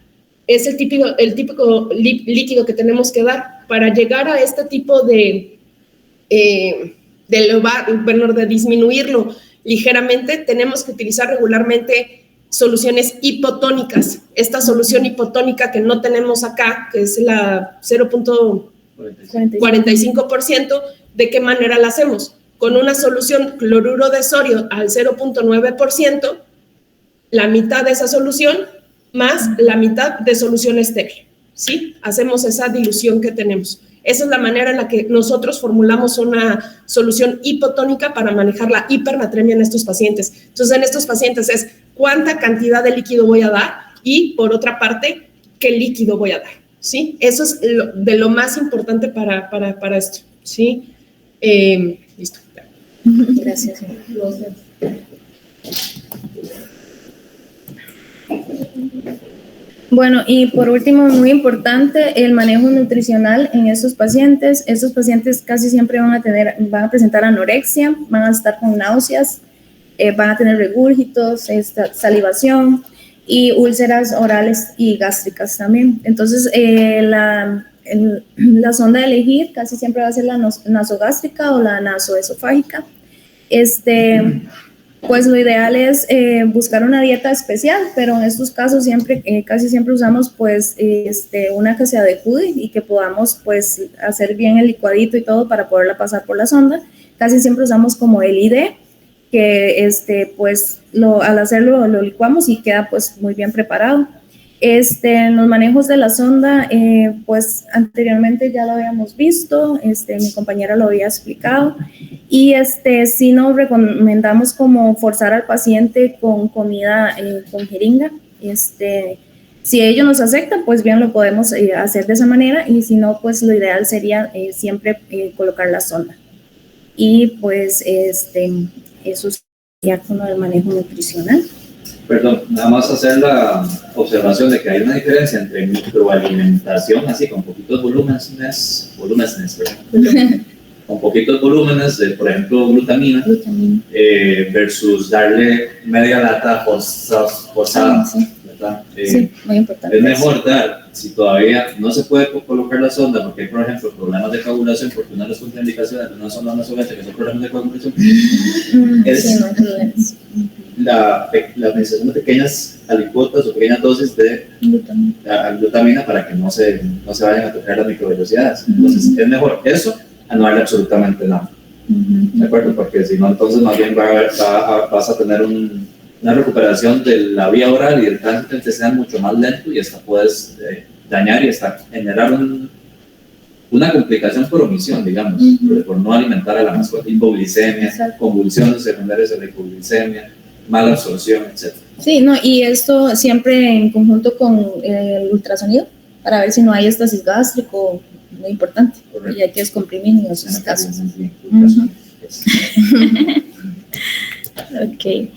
es el típico líquido que tenemos que dar para llegar a este tipo de disminuirlo ligeramente. Tenemos que utilizar regularmente soluciones hipotónicas. Esta solución hipotónica que no tenemos acá, que es la 0.45%, ¿de qué manera la hacemos? Con una solución cloruro de sodio al 0.9%, la mitad de esa solución más la mitad de solución estéril, ¿sí? Hacemos esa dilución que tenemos. Esa es la manera en la que nosotros formulamos una solución hipotónica para manejar la hipernatremia en estos pacientes. Entonces, en estos pacientes es cuánta cantidad de líquido voy a dar y, por otra parte, qué líquido voy a dar, ¿sí? Eso es de lo más importante para esto, ¿sí? Listo. Gracias. Bueno, y por último, muy importante, el manejo nutricional en estos pacientes. Estos pacientes casi siempre van a presentar anorexia, van a estar con náuseas, van a tener regurgitos, salivación y úlceras orales y gástricas también. Entonces, la sonda a elegir casi siempre va a ser la nasogástrica o la nasoesofágica. Pues lo ideal es buscar una dieta especial, pero en estos casos casi siempre usamos pues una que se adecue y que podamos pues hacer bien el licuadito y todo para poderla pasar por la sonda. Casi siempre usamos como el ID, que pues al hacerlo lo licuamos y queda pues muy bien preparado. En los manejos de la sonda, pues anteriormente ya lo habíamos visto, mi compañera lo había explicado, y sí nos recomendamos como forzar al paciente con comida con jeringa. Si ellos nos aceptan, pues bien lo podemos hacer de esa manera, y si no, pues lo ideal sería siempre colocar la sonda. Y pues eso sería con el manejo nutricional. Perdón, nada más hacer la observación de que hay una diferencia entre microalimentación, así con poquitos volúmenes, con poquitos volúmenes de, por ejemplo, glutamina. Versus darle media lata forzada, sí. ¿verdad? Sí, muy importante. Es mejor dar, si todavía no se puede colocar la sonda, porque hay, por ejemplo, problemas de coagulación, porque una de las contraindicaciones de una sonda nasogástrica, que son problemas de coagulación, es sí, no hay problemas. La administración de pequeñas alicuotas o pequeñas dosis de glutamina para que no se vayan a tocar las microvelocidades. Entonces, es mejor eso a no darle absolutamente nada. ¿De acuerdo? Porque si no, entonces más bien vas a tener una recuperación de la vía oral y el tránsito intestinal mucho más lento, y hasta puedes dañar y hasta generar una complicación por omisión, digamos, por no alimentar a la mascota, hipoglicemia, convulsiones secundarias a la hipoglicemia, mala absorción, etc. Sí, no, y esto siempre en conjunto con el ultrasonido para ver si no hay éstasis gástrico, muy importante, y hay que descomprimir en esos casos. Ujú. Ok.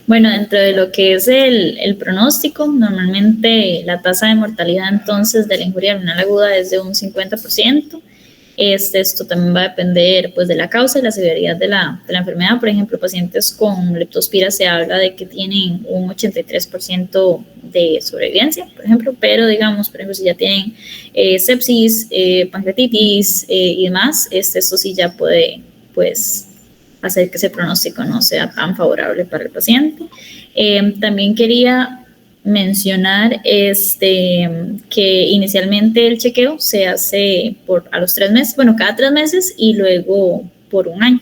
Bueno, dentro de lo que es el pronóstico, normalmente la tasa de mortalidad entonces de la injuria renal aguda es de un 50%. Esto también va a depender pues, de la causa y la severidad de la enfermedad. Por ejemplo, pacientes con leptospira se habla de que tienen un 83% de sobrevivencia, por ejemplo, pero digamos, por ejemplo, si ya tienen sepsis, pancreatitis y demás, esto sí ya puede pues hacer que ese pronóstico no sea tan favorable para el paciente. También quería mencionar que inicialmente el chequeo se hace a los 3 meses, bueno, cada 3 meses y luego por 1 año.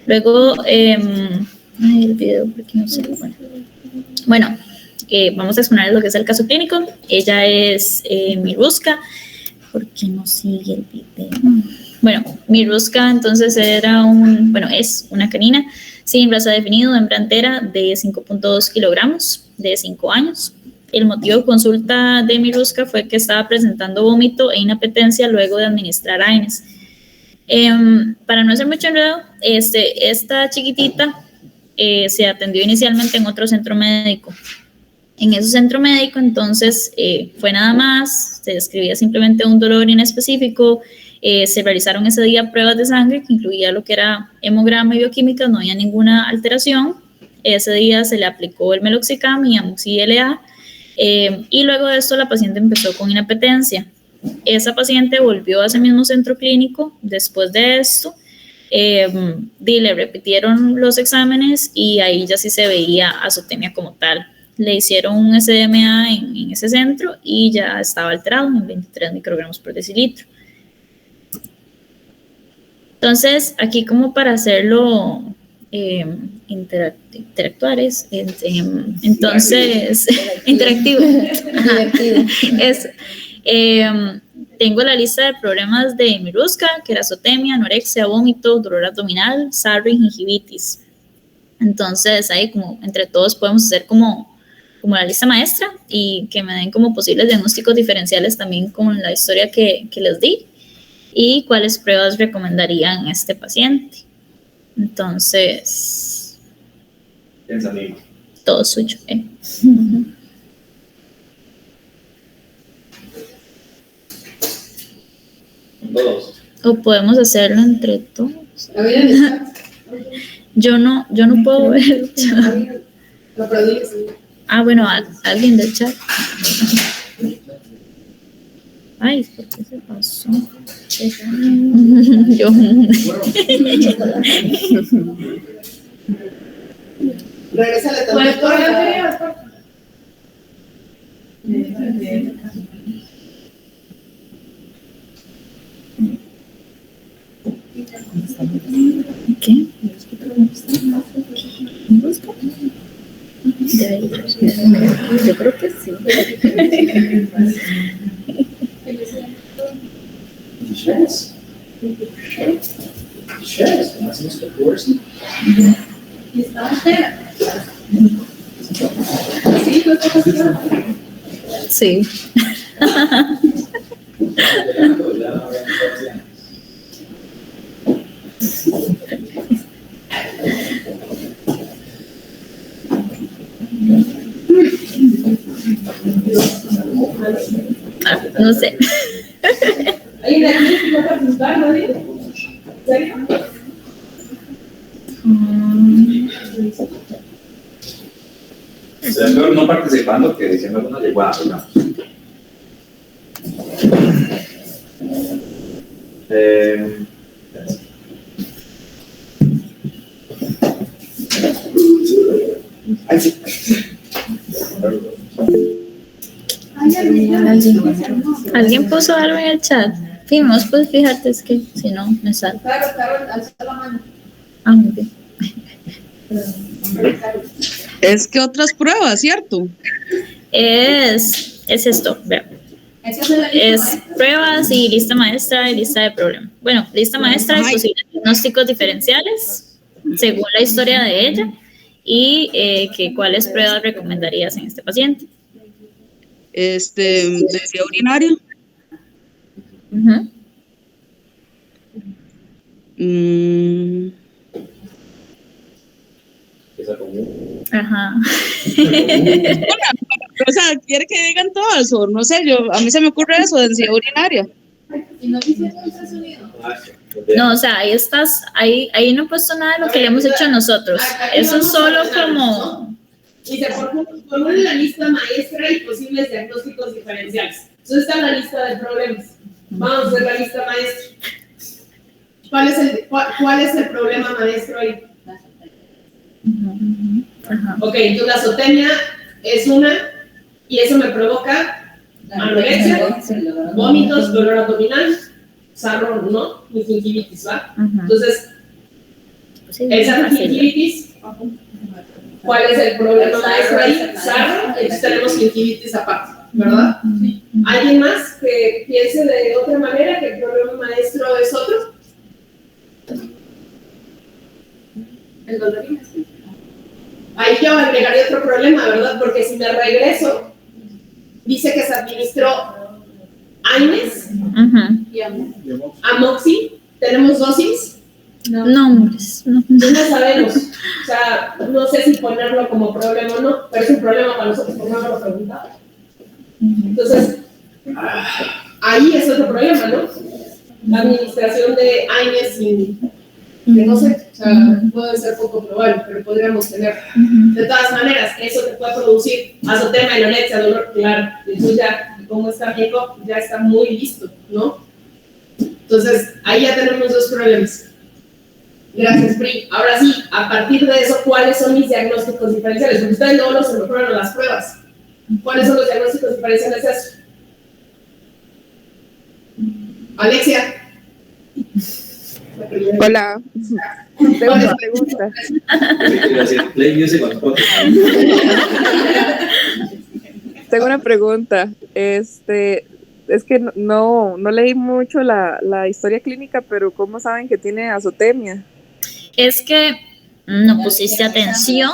Luego, el video, porque no sé, bueno, vamos a exponer lo que es el caso clínico. Ella es Miruska. ¿Por qué no sigue el video? Bueno, Miruska entonces es una canina sin raza definido, hembra entera de 5.2 kilogramos, de 5 años. El motivo de consulta de Miruska fue que estaba presentando vómito e inapetencia luego de administrar AINES. Para no hacer mucho enredo, esta chiquitita se atendió inicialmente en otro centro médico. En ese centro médico, entonces, fue nada más, se describía simplemente un dolor inespecífico, se realizaron ese día pruebas de sangre que incluía lo que era hemograma y bioquímica, no había ninguna alteración. Ese día se le aplicó el meloxicam y amoxicilina, y luego de esto la paciente empezó con inapetencia. Esa paciente volvió a ese mismo centro clínico después de esto, le repitieron los exámenes y ahí ya sí se veía azotemia como tal. Le hicieron un SDMA en ese centro y ya estaba alterado en 23 microgramos por decilitro. Entonces, aquí como para hacerlo interactuar entonces, interactivo. Tengo la lista de problemas de Miruska, querasotemia, anorexia, vómito, dolor abdominal, sarro y gingivitis. Entonces, ahí como entre todos podemos hacer como la lista maestra y que me den como posibles diagnósticos diferenciales también con la historia que les di y cuáles pruebas recomendarían a este paciente. Entonces, todo suyo. Todos. O podemos hacerlo entre todos. Yo no puedo ver. Lo produce. Ah, bueno, alguien del chat. Ay, ¿por qué se pasó? Yo. Regresa la ¿Qué? Yo creo que sí. Sí. No sé. ¿Alguien de aquí se va a preguntar, no? ¿En serio? Es peor no participando que diciendo alguna llegada, digamos. ¿Alguien puso algo en el chat? Vos puedes fijarte, es que si no me sale. Claro, alza la mano. Ah, muy bien. Es que otras pruebas, ¿cierto? Es esto, vean. Es pruebas y lista maestra y lista de problemas. Bueno, lista maestra es posibles diagnósticos diferenciales según la historia de ella y cuáles pruebas recomendarías en este paciente. Densidad urinaria. Ujú. Esa común. Ajá. O sea, ¿quiere que digan todas? O no sé, a mí se me ocurre eso, densidad urinaria. Y no hicieron ultrasonido. No, o sea, ahí no he puesto nada de lo que le hemos hecho nosotros. Eso es solo como... Dice, por una la lista maestra y posibles diagnósticos diferenciales. Entonces está la lista de problemas. Vamos a hacer la lista maestra. ¿Cuál es el problema maestro ahí? Ajá. Ok, entonces la azotemia es una, y eso me provoca anorexia, vómitos, dolor abdominal, sarro, ¿no? Mi gingivitis, ¿va? Ajá. Entonces, Sí, esa fácil. gingivitis, ¿cuál es el problema maestro ahí? Sarro, entonces tenemos gingivitis aparte, ¿verdad? ¿Alguien más que piense de otra manera que el problema maestro es otro? El dolor inmenso. Ahí yo agregaría otro problema, ¿verdad? Porque si me regreso, dice que se administró AINES, Ajá. Amoxi, ¿tenemos dosis? Nombres. No. No sabemos. O sea, no sé si ponerlo como problema o no, pero es un problema para nosotros porque no lo preguntamos. Entonces, ahí es otro problema, ¿no? La administración de AINES sin... que no sé, o sea, puede ser poco probable, pero podríamos tener. De todas maneras, eso te puede producir azotemia, anorexia, dolor, claro. Entonces ya, como está viejo, ya está muy listo, ¿no? Entonces, ahí ya tenemos dos problemas. Gracias, Pri. Ahora sí, a partir de eso, ¿cuáles son mis diagnósticos diferenciales? Porque ustedes no los fueron a las pruebas. ¿Cuáles son los diagnósticos diferenciales de eso? Alexia. Hola, tengo una pregunta. Play music on Spotify. Tengo una pregunta. Es que no leí mucho la historia clínica, pero ¿cómo saben que tiene azotemia? Es que no pusiste atención.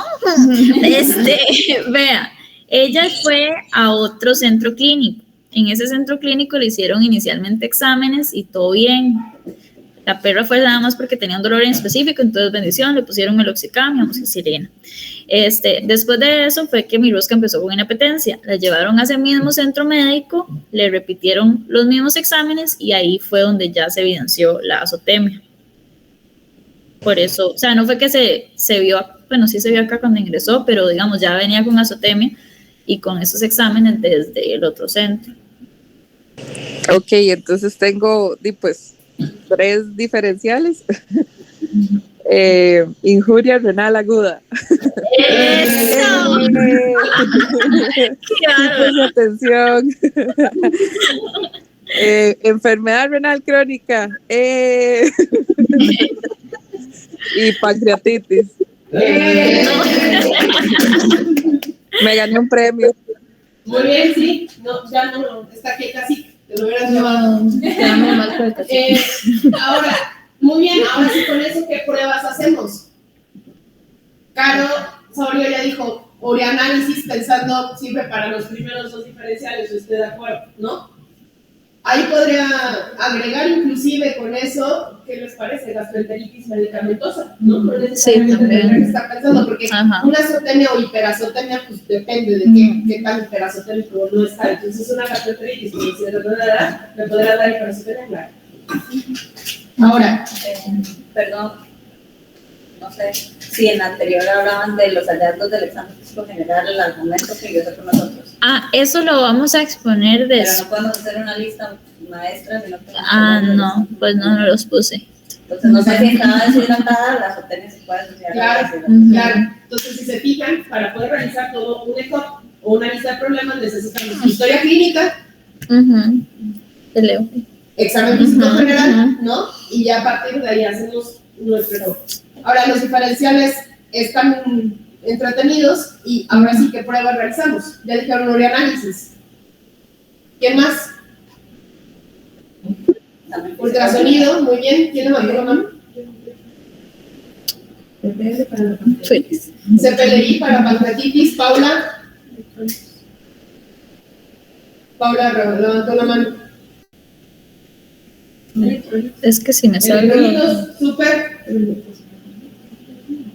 Vea, ella fue a otro centro clínico. En ese centro clínico le hicieron inicialmente exámenes y todo bien. La perra fue nada más porque tenía un dolor en específico, entonces bendición, le pusieron meloxicam y amoxicilina. Después de eso fue que mi rosca empezó con inapetencia. La llevaron a ese mismo centro médico, le repitieron los mismos exámenes y ahí fue donde ya se evidenció la azotemia. Por eso, o sea, no fue que se vio, bueno, sí se vio acá cuando ingresó, pero digamos, ya venía con azotemia y con esos exámenes desde el otro centro. Ok, entonces tengo, pues, 3 diferenciales. Injuria renal aguda. ¡Eso! Tipos de atención. Enfermedad renal crónica. Y pancreatitis. Me gané un premio. Muy bien, sí. No, ya no, está aquí casi. Te lo hubieras llevado. Ahora, muy bien, ahora sí con eso, ¿qué pruebas hacemos? Caro Saurio ya dijo, ureanálisis pensando sirve para los primeros 2 diferenciales, estoy de acuerdo, ¿no? Ahí podría agregar inclusive con eso, ¿qué les parece? Gastroenteritis medicamentosa, ¿no? No necesariamente tendría que estar pensando, porque una azotemia o hiperazotemia, pues depende de qué tan hiperazotémico no está. Entonces una gastroenteritis, pues, si me podrá dar hiperazotemia, claro. Ahora, Perdón, no sé si en la anterior hablaban de los hallazgos del examen físico general, el argumento que yo sé con nosotros. Eso lo vamos a exponer Pero no podemos hacer una lista maestra, sino que no, pues no los puse. Entonces no sé si estaba deshidratada, la azotemia se puede asociar. Claro, claro. Entonces, si se fijan, para poder realizar todo un ECOG o una lista de problemas, necesitamos historia clínica, Te leo. examen físico general, ¿no? Y ya a partir de ahí hacemos nuestro. Ahora, los diferenciales están entretenidos y ahora sí, ¿qué pruebas realizamos? Ya dijeron ureanálisis. ¿Quién más? Ultrasonido, muy bien. ¿Quién levantó la mano? Feliz. CPLI para pancreatitis, Paula. Paula, levantó la mano. Es que si me salgo. Electrolitos, súper.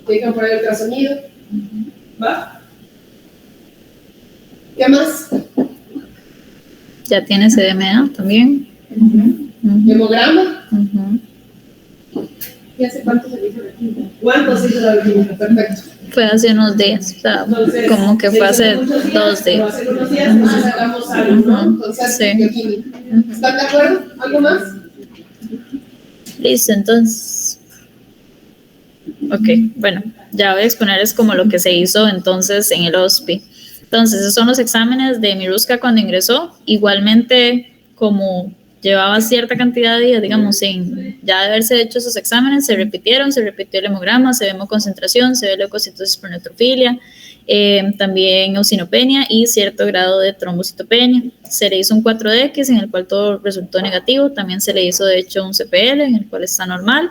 Dejan por ahí el ultrasonido. ¿Va? ¿Qué más? Ya tiene CDMA también. Ujú. Hemograma. Ujú. ¿Y hace cuánto se hizo la química? ¿Cuánto se hizo la química? Perfecto. Fue hace unos días, o sea, Entonces, como que fue hace muchos días, 2 pero días. hace unos días, entonces hagamos algo, ¿no? Entonces, Sí. bioquímica. ¿Están de acuerdo? ¿Algo más? Listo, entonces. Ok, bueno, ya voy a exponerles como lo que se hizo entonces en el HOSPI. Entonces, esos son los exámenes de Miruska cuando ingresó. Igualmente, como llevaba cierta cantidad de días, digamos, en ya de haberse hecho esos exámenes, se repitieron, se repitió el hemograma, se ve hemoconcentración, se ve leucocitosis por neutrofilia, también eosinopenia y cierto grado de trombocitopenia. Se le hizo un 4DX en el cual todo resultó negativo, también se le hizo de hecho un CPL en el cual está normal.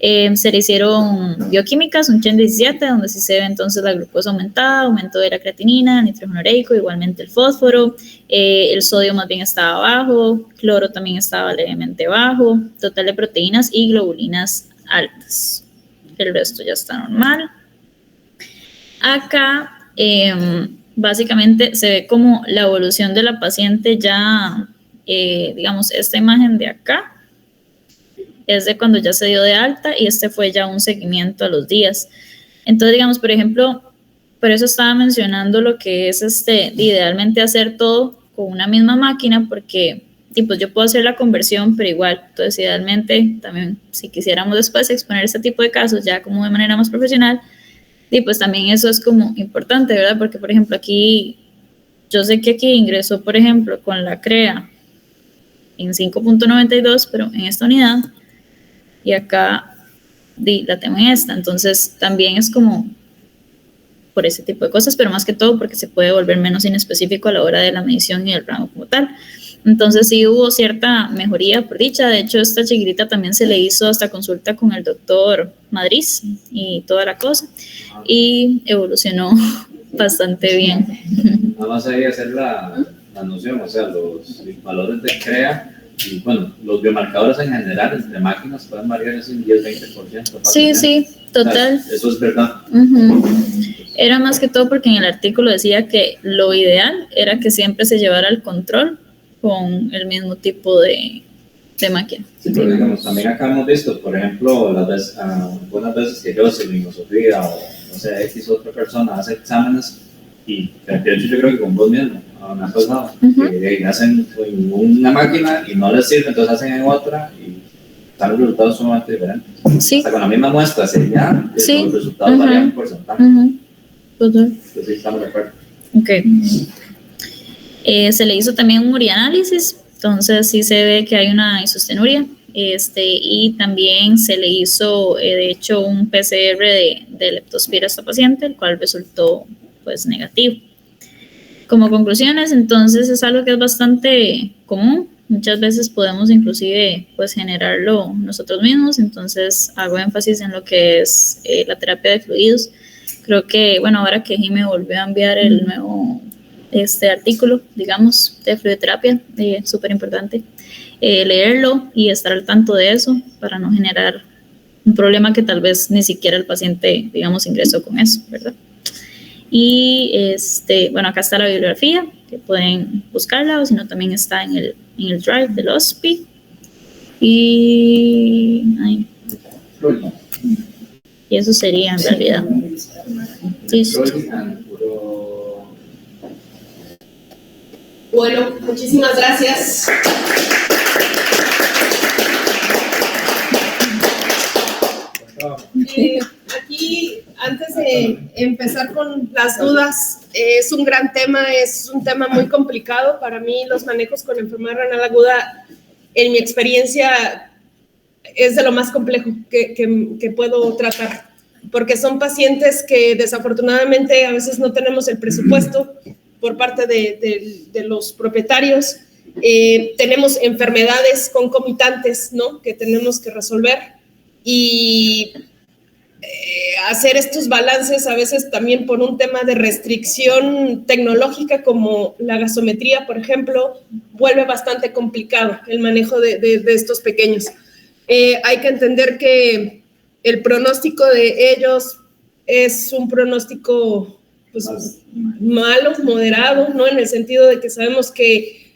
Se le hicieron bioquímicas, un CHEN 17, donde sí se ve entonces la glucosa aumentada, aumento de la creatinina, el nitrógeno ureico, igualmente el fósforo, el sodio más bien estaba bajo, cloro también estaba levemente bajo, total de proteínas y globulinas altas. El resto ya está normal. Acá básicamente se ve como la evolución de la paciente ya, digamos, esta imagen de acá es de cuando ya se dio de alta y este fue ya un seguimiento a los días. Entonces, digamos, por ejemplo, por eso estaba mencionando lo que es idealmente hacer todo con una misma máquina, porque pues yo puedo hacer la conversión, pero igual, entonces idealmente también si quisiéramos después exponer este tipo de casos ya como de manera más profesional, y pues también eso es como importante, ¿verdad? Porque, por ejemplo, aquí, yo sé que aquí ingresó, por ejemplo, con la CREA en 5.92, pero en esta unidad, y acá la tengo en esta, entonces también es como por ese tipo de cosas, pero más que todo porque se puede volver menos inespecífico a la hora de la medición y el rango como tal. Entonces sí hubo cierta mejoría por dicha, de hecho esta chiquitita también se le hizo hasta consulta con el doctor Madrid y toda la cosa, y evolucionó bastante bien. Nada más ahí hacer la noción, o sea, los valores de CREA y bueno, los biomarcadores en general entre máquinas pueden variar ese 10-20%. Sí, sí, total. O sea, eso es verdad. Era más que todo porque en el artículo decía que lo ideal era que siempre se llevara el control con el mismo tipo de máquina. Sí, pero digamos, también acá hemos visto, por ejemplo, algunas veces que yo, Sofía o no sé, X otra persona hace exámenes y de hecho yo creo que con vos mismo, me ha pasado, que hacen en una máquina y no les sirve, entonces hacen en otra y están los resultados sumamente diferentes. Sí. Hasta con la misma muestra, ya sí. Los resultados varían en porcentaje. Total. Entonces sí, estamos de acuerdo. Ok. Se le hizo también un urianálisis, entonces sí se ve que hay una isostenuria, y también se le hizo, de hecho, un PCR de leptospira a esta paciente, el cual resultó, pues, negativo. Como conclusiones, entonces, es algo que es bastante común, muchas veces podemos inclusive, pues, generarlo nosotros mismos, entonces hago énfasis en lo que es la terapia de fluidos. Creo que, bueno, ahora que Jimmy volvió a enviar el nuevo artículo, digamos, de fluidoterapia, súper importante leerlo y estar al tanto de eso para no generar un problema que tal vez ni siquiera el paciente, digamos, ingresó con eso, ¿verdad? Y, bueno, acá está la bibliografía, que pueden buscarla, o si no, también está en el drive del HOSPI. Y eso sería en realidad. Listo. Bueno, muchísimas gracias. Aquí, antes de empezar con las dudas, es un gran tema, es un tema muy complicado. Para mí, los manejos con enfermedad renal aguda, en mi experiencia, es de lo más complejo que puedo tratar, porque son pacientes que desafortunadamente a veces no tenemos el presupuesto por parte de los propietarios. Tenemos enfermedades concomitantes, ¿no?, que tenemos que resolver, y hacer estos balances a veces también por un tema de restricción tecnológica como la gasometría, por ejemplo, vuelve bastante complicado el manejo de estos pequeños. Hay que entender que el pronóstico de ellos es un pronóstico pues, malo, moderado, ¿no? En el sentido de que sabemos que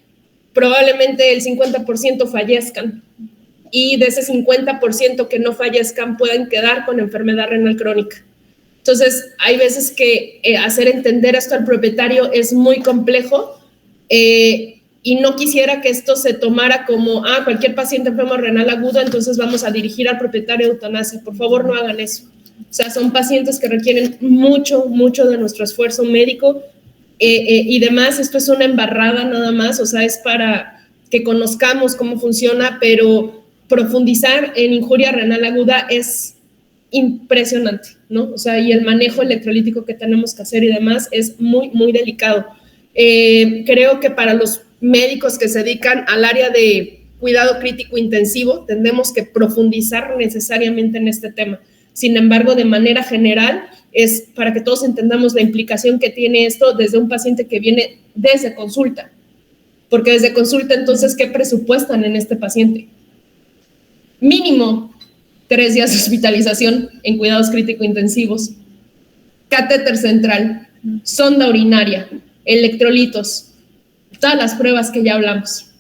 probablemente el 50% fallezcan y de ese 50% que no fallezcan pueden quedar con enfermedad renal crónica. Entonces, hay veces que hacer entender esto al propietario es muy complejo y no quisiera que esto se tomara como, cualquier paciente enfermo renal agudo, entonces vamos a dirigir al propietario de eutanasia. Por favor, no hagan eso. O sea, son pacientes que requieren mucho, mucho de nuestro esfuerzo médico y demás. Esto es una embarrada nada más, o sea, es para que conozcamos cómo funciona, pero profundizar en injuria renal aguda es impresionante, ¿no? O sea, y el manejo electrolítico que tenemos que hacer y demás es muy, muy delicado. Creo que para los médicos que se dedican al área de cuidado crítico intensivo, tendremos que profundizar necesariamente en este tema. Sin embargo, de manera general, es para que todos entendamos la implicación que tiene esto desde un paciente que viene desde consulta. Porque desde consulta, entonces, ¿qué presupuestan en este paciente? Mínimo 3 días de hospitalización en cuidados crítico-intensivos, catéter central, sonda urinaria, electrolitos, todas las pruebas que ya hablamos.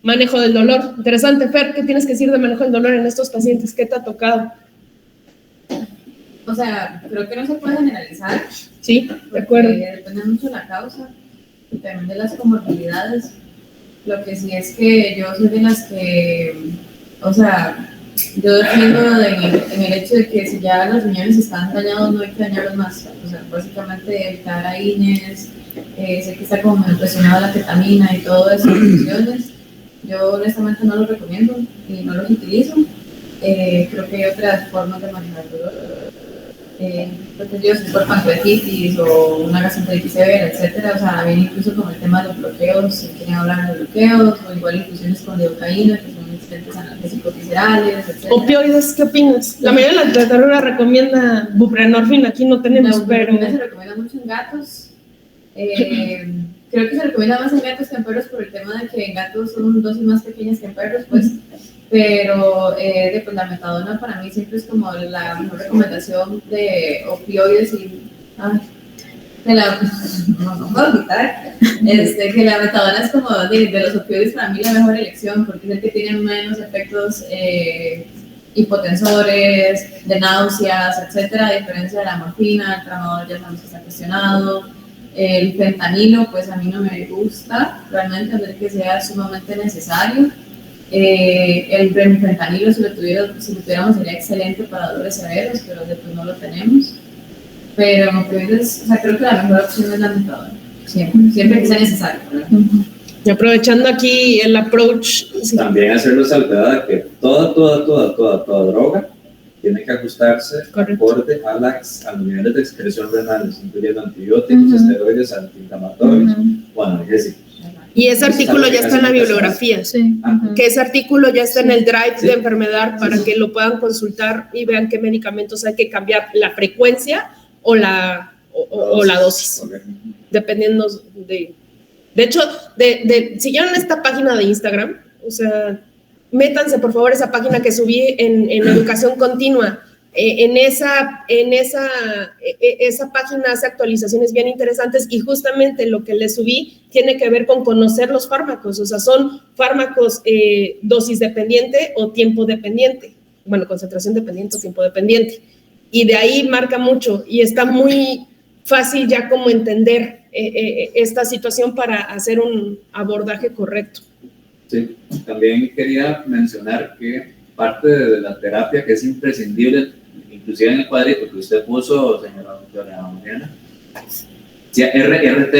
Manejo del dolor. Interesante, Fer, ¿qué tienes que decir de manejo del dolor en estos pacientes? ¿Qué te ha tocado? O sea, creo que no se puede generalizar. Sí, de acuerdo. Depende mucho de la causa y también de las comorbilidades. Lo que sí es que yo soy de las que, o sea, yo defiendo en el hecho de que si ya los riñones están dañados, no hay que dañarlos más. O sea, básicamente evitar AINES, sé que está como presionada la ketamina y todo eso, infusiones. Yo honestamente no los recomiendo y no los utilizo. Creo que hay otras formas de manejar el dolor. Yo si por pancreatitis o una gastroenteritis severa, etcétera, o sea, viene incluso con el tema de los bloqueos, si quieren hablar de bloqueos, o igual infusiones con lidocaína, que son excelentes analgésicos viscerales, etcétera. Opioides, ¿qué opinas? La mayoría de la literatura recomienda buprenorfina, aquí no tenemos, pero... Se recomienda mucho en gatos. Creo que se recomienda más en gatos que en perros por el tema de que en gatos son dosis más pequeñas que en perros, pues. Pero pues la metadona para mí siempre es como la mejor recomendación de opioides y no puedo evitar que la metadona es como de los opioides para mí la mejor elección porque es el que tiene menos efectos hipotensores, de náuseas, etcétera, a diferencia de la morfina. El tramador ya sabemos que está cuestionado. El fentanilo pues a mí no me gusta realmente, a ver que sea sumamente necesario. El remifentanilo, si lo tuviéramos sería excelente para dolores severos, pero después no lo tenemos. Pero opioides, o sea, creo que la mejor opción es la metadona, siempre que sea necesario. Y aprovechando aquí el approach... También hacerlo salvedad que toda droga tiene que ajustarse acorde a los niveles de excreción renales, incluyendo antibióticos, esteroides, antiinflamatorios o analgésicos. Y ese artículo ya está en la bibliografía, que ese artículo ya está en el drive de enfermedad para que lo puedan consultar y vean qué medicamentos hay que cambiar, la frecuencia o la dosis, dependiendo de... De hecho, siguieron esta página de Instagram, o sea, métanse por favor esa página que subí en educación continua. Esa página hace actualizaciones bien interesantes y justamente lo que les subí tiene que ver con conocer los fármacos, o sea, son fármacos dosis dependiente o tiempo dependiente, bueno, concentración dependiente o tiempo dependiente, y de ahí marca mucho y está muy fácil ya como entender esta situación para hacer un abordaje correcto. Sí, también quería mencionar que parte de la terapia que es imprescindible, inclusive en el cuadrito que usted puso, señora Mariana, RRT,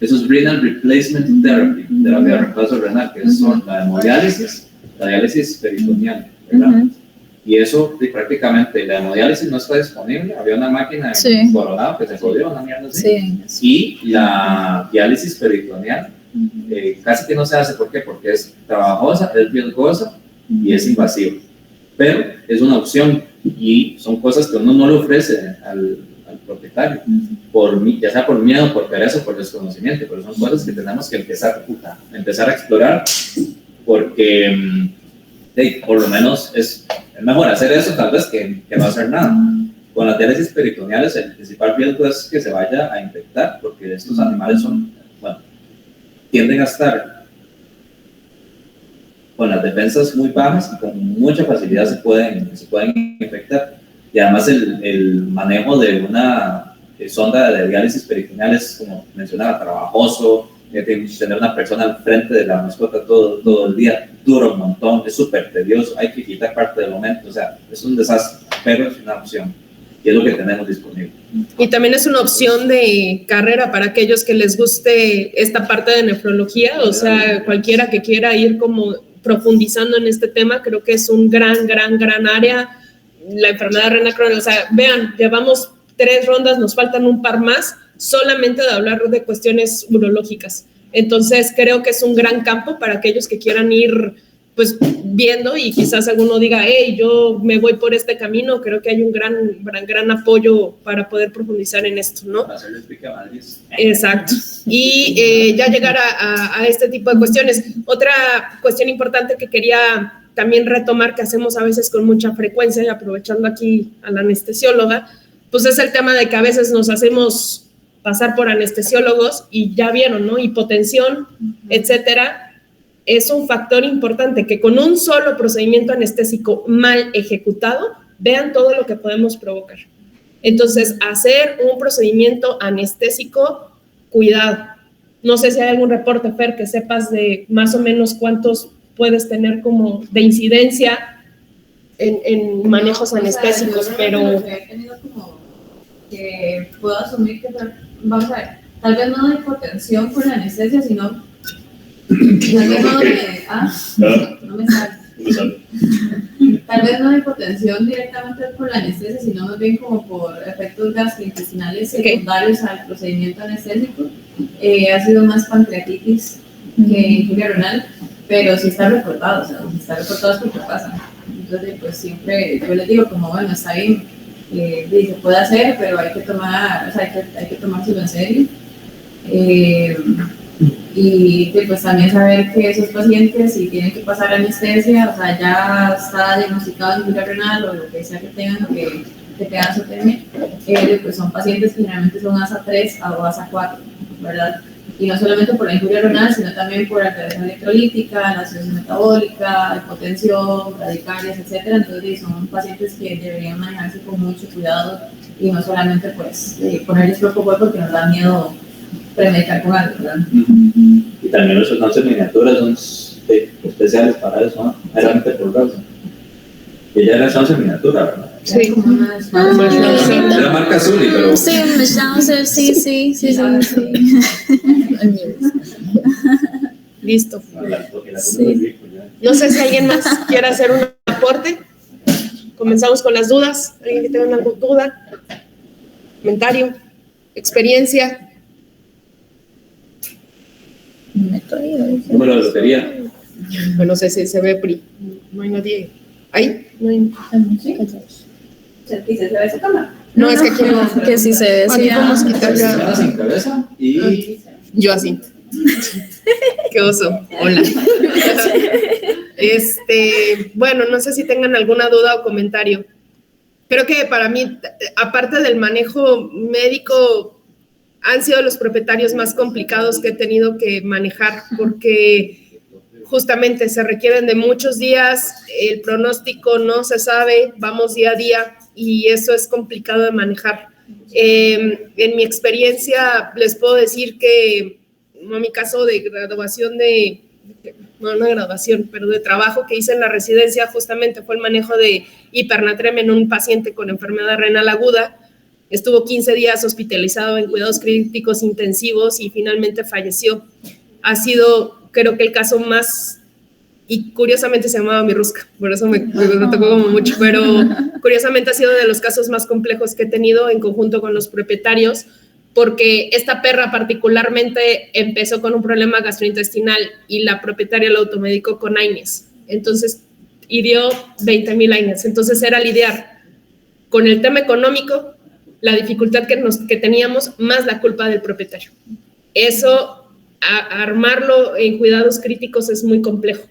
eso es Renal Replacement Therapy, terapia de reemplazo renal, que son la hemodiálisis, la diálisis peritoneal, ¿verdad? Y eso prácticamente, la hemodiálisis no está disponible, había una máquina en Coronado que se jodió, una mierda así, y la diálisis peritoneal casi que no se hace, ¿por qué? Porque es trabajosa, es riesgosa y es invasiva. pero es una opción y son cosas que uno no le ofrece al propietario, ya sea por miedo, por pereza o por desconocimiento, pero son cosas que tenemos que empezar a explorar, porque por lo menos es mejor hacer eso tal vez que no hacer nada. Con las diálisis peritoneales el principal riesgo es que se vaya a infectar, porque estos animales tienden a estar con las defensas muy bajas y con mucha facilidad se pueden infectar. Y además el manejo de una sonda de diálisis peritoneal es, como mencionaba, trabajoso. Tener una persona al frente de la mascota todo el día dura un montón, es súper tedioso, hay que quitar parte del momento, o sea, es un desastre, pero es una opción y es lo que tenemos disponible. Y también es una opción de carrera para aquellos que les guste esta parte de nefrología, o sea, cualquiera que quiera ir como profundizando en este tema, creo que es un gran área, la enfermedad renal crónica. O sea, vean, llevamos 3 rondas, nos faltan un par más, solamente de hablar de cuestiones urológicas. Entonces, creo que es un gran campo para aquellos que quieran ir pues viendo y quizás alguno diga, hey, yo me voy por este camino. Creo que hay un gran apoyo para poder profundizar en esto, ¿no? Para hacerles picamadres. Exacto. Y ya llegar a este tipo de cuestiones. Otra cuestión importante que quería también retomar, que hacemos a veces con mucha frecuencia, y aprovechando aquí a la anestesióloga, pues es el tema de que a veces nos hacemos pasar por anestesiólogos y ya vieron, ¿no? Hipotensión, etcétera. Es un factor importante que con un solo procedimiento anestésico mal ejecutado, vean todo lo que podemos provocar. Entonces, hacer un procedimiento anestésico, cuidado. No sé si hay algún reporte, Fer, que sepas de más o menos cuántos puedes tener como de incidencia en manejos anestésicos, pero... Que he tenido como que puedo asumir que, vamos a ver, tal vez no de hipotensión por la anestesia, sino tal vez no me sale. Tal vez no de hipotensión directamente por la anestesia, sino más bien como por efectos gastrointestinales secundarios al procedimiento anestésico. Ha sido más pancreatitis que injuria renal, pero sí está reportado, o sea, está reportado es porque pasa. Entonces, pues siempre yo les digo como, bueno, está bien, se puede hacer, pero hay que tomar, o sea, hay que tomárselo en serio. Y pues también saber que esos pacientes, si tienen que pasar anestesia, o sea, ya está diagnosticado injuria renal o lo que sea que tengan, que tengan azotemia, pues son pacientes que generalmente son ASA 3 o ASA 4, ¿verdad? Y no solamente por la injuria renal, sino también por alteración electrolítica, la acidosis metabólica, hipotensión, radicarias, etc. Entonces son pacientes que deberían manejarse con mucho cuidado y no solamente pues ponerles propofol porque nos da miedo premedicar con algo, ¿verdad? Y también los cáncer miniaturas son especiales para eso, ¿no? Meramente por raza. Y ya era cáncer miniatura, ¿verdad? Sí, como una De la marca Zully, pero... Sí, Schnauzer, sí. Listo. Sí. No sé si alguien más quiere hacer un aporte. Comenzamos con las dudas. ¿Alguien que tenga alguna duda? Comentario, experiencia. Número de lotería. Bueno, no sé si se ve PRI. No hay nadie. ¿Ahí? No hay. ¿Se ve esa cámara? No, es que aquí no. Que sí se Aquí decía. podemos quitar ya. Señora sin cabeza y... Yo así. Qué oso. Hola. Bueno, no sé si tengan alguna duda o comentario. Creo que para mí, aparte del manejo médico, han sido los propietarios más complicados que he tenido que manejar porque justamente se requieren de muchos días, el pronóstico no se sabe, vamos día a día y eso es complicado de manejar. En mi experiencia les puedo decir que en mi caso de graduación pero de trabajo que hice en la residencia justamente fue el manejo de hipernatremia en un paciente con enfermedad renal aguda. Estuvo 15 días hospitalizado en cuidados críticos intensivos y finalmente falleció. Ha sido, creo que el caso más, y curiosamente se llamaba Mirrusca, por eso me tocó como mucho, pero curiosamente ha sido de los casos más complejos que he tenido en conjunto con los propietarios, porque esta perra particularmente empezó con un problema gastrointestinal y la propietaria lo automedicó con AINES. Entonces, y dio 20,000 años. Entonces era lidiar con el tema económico, la dificultad que teníamos, más la culpa del propietario. Eso, armarlo en cuidados críticos es muy complejo.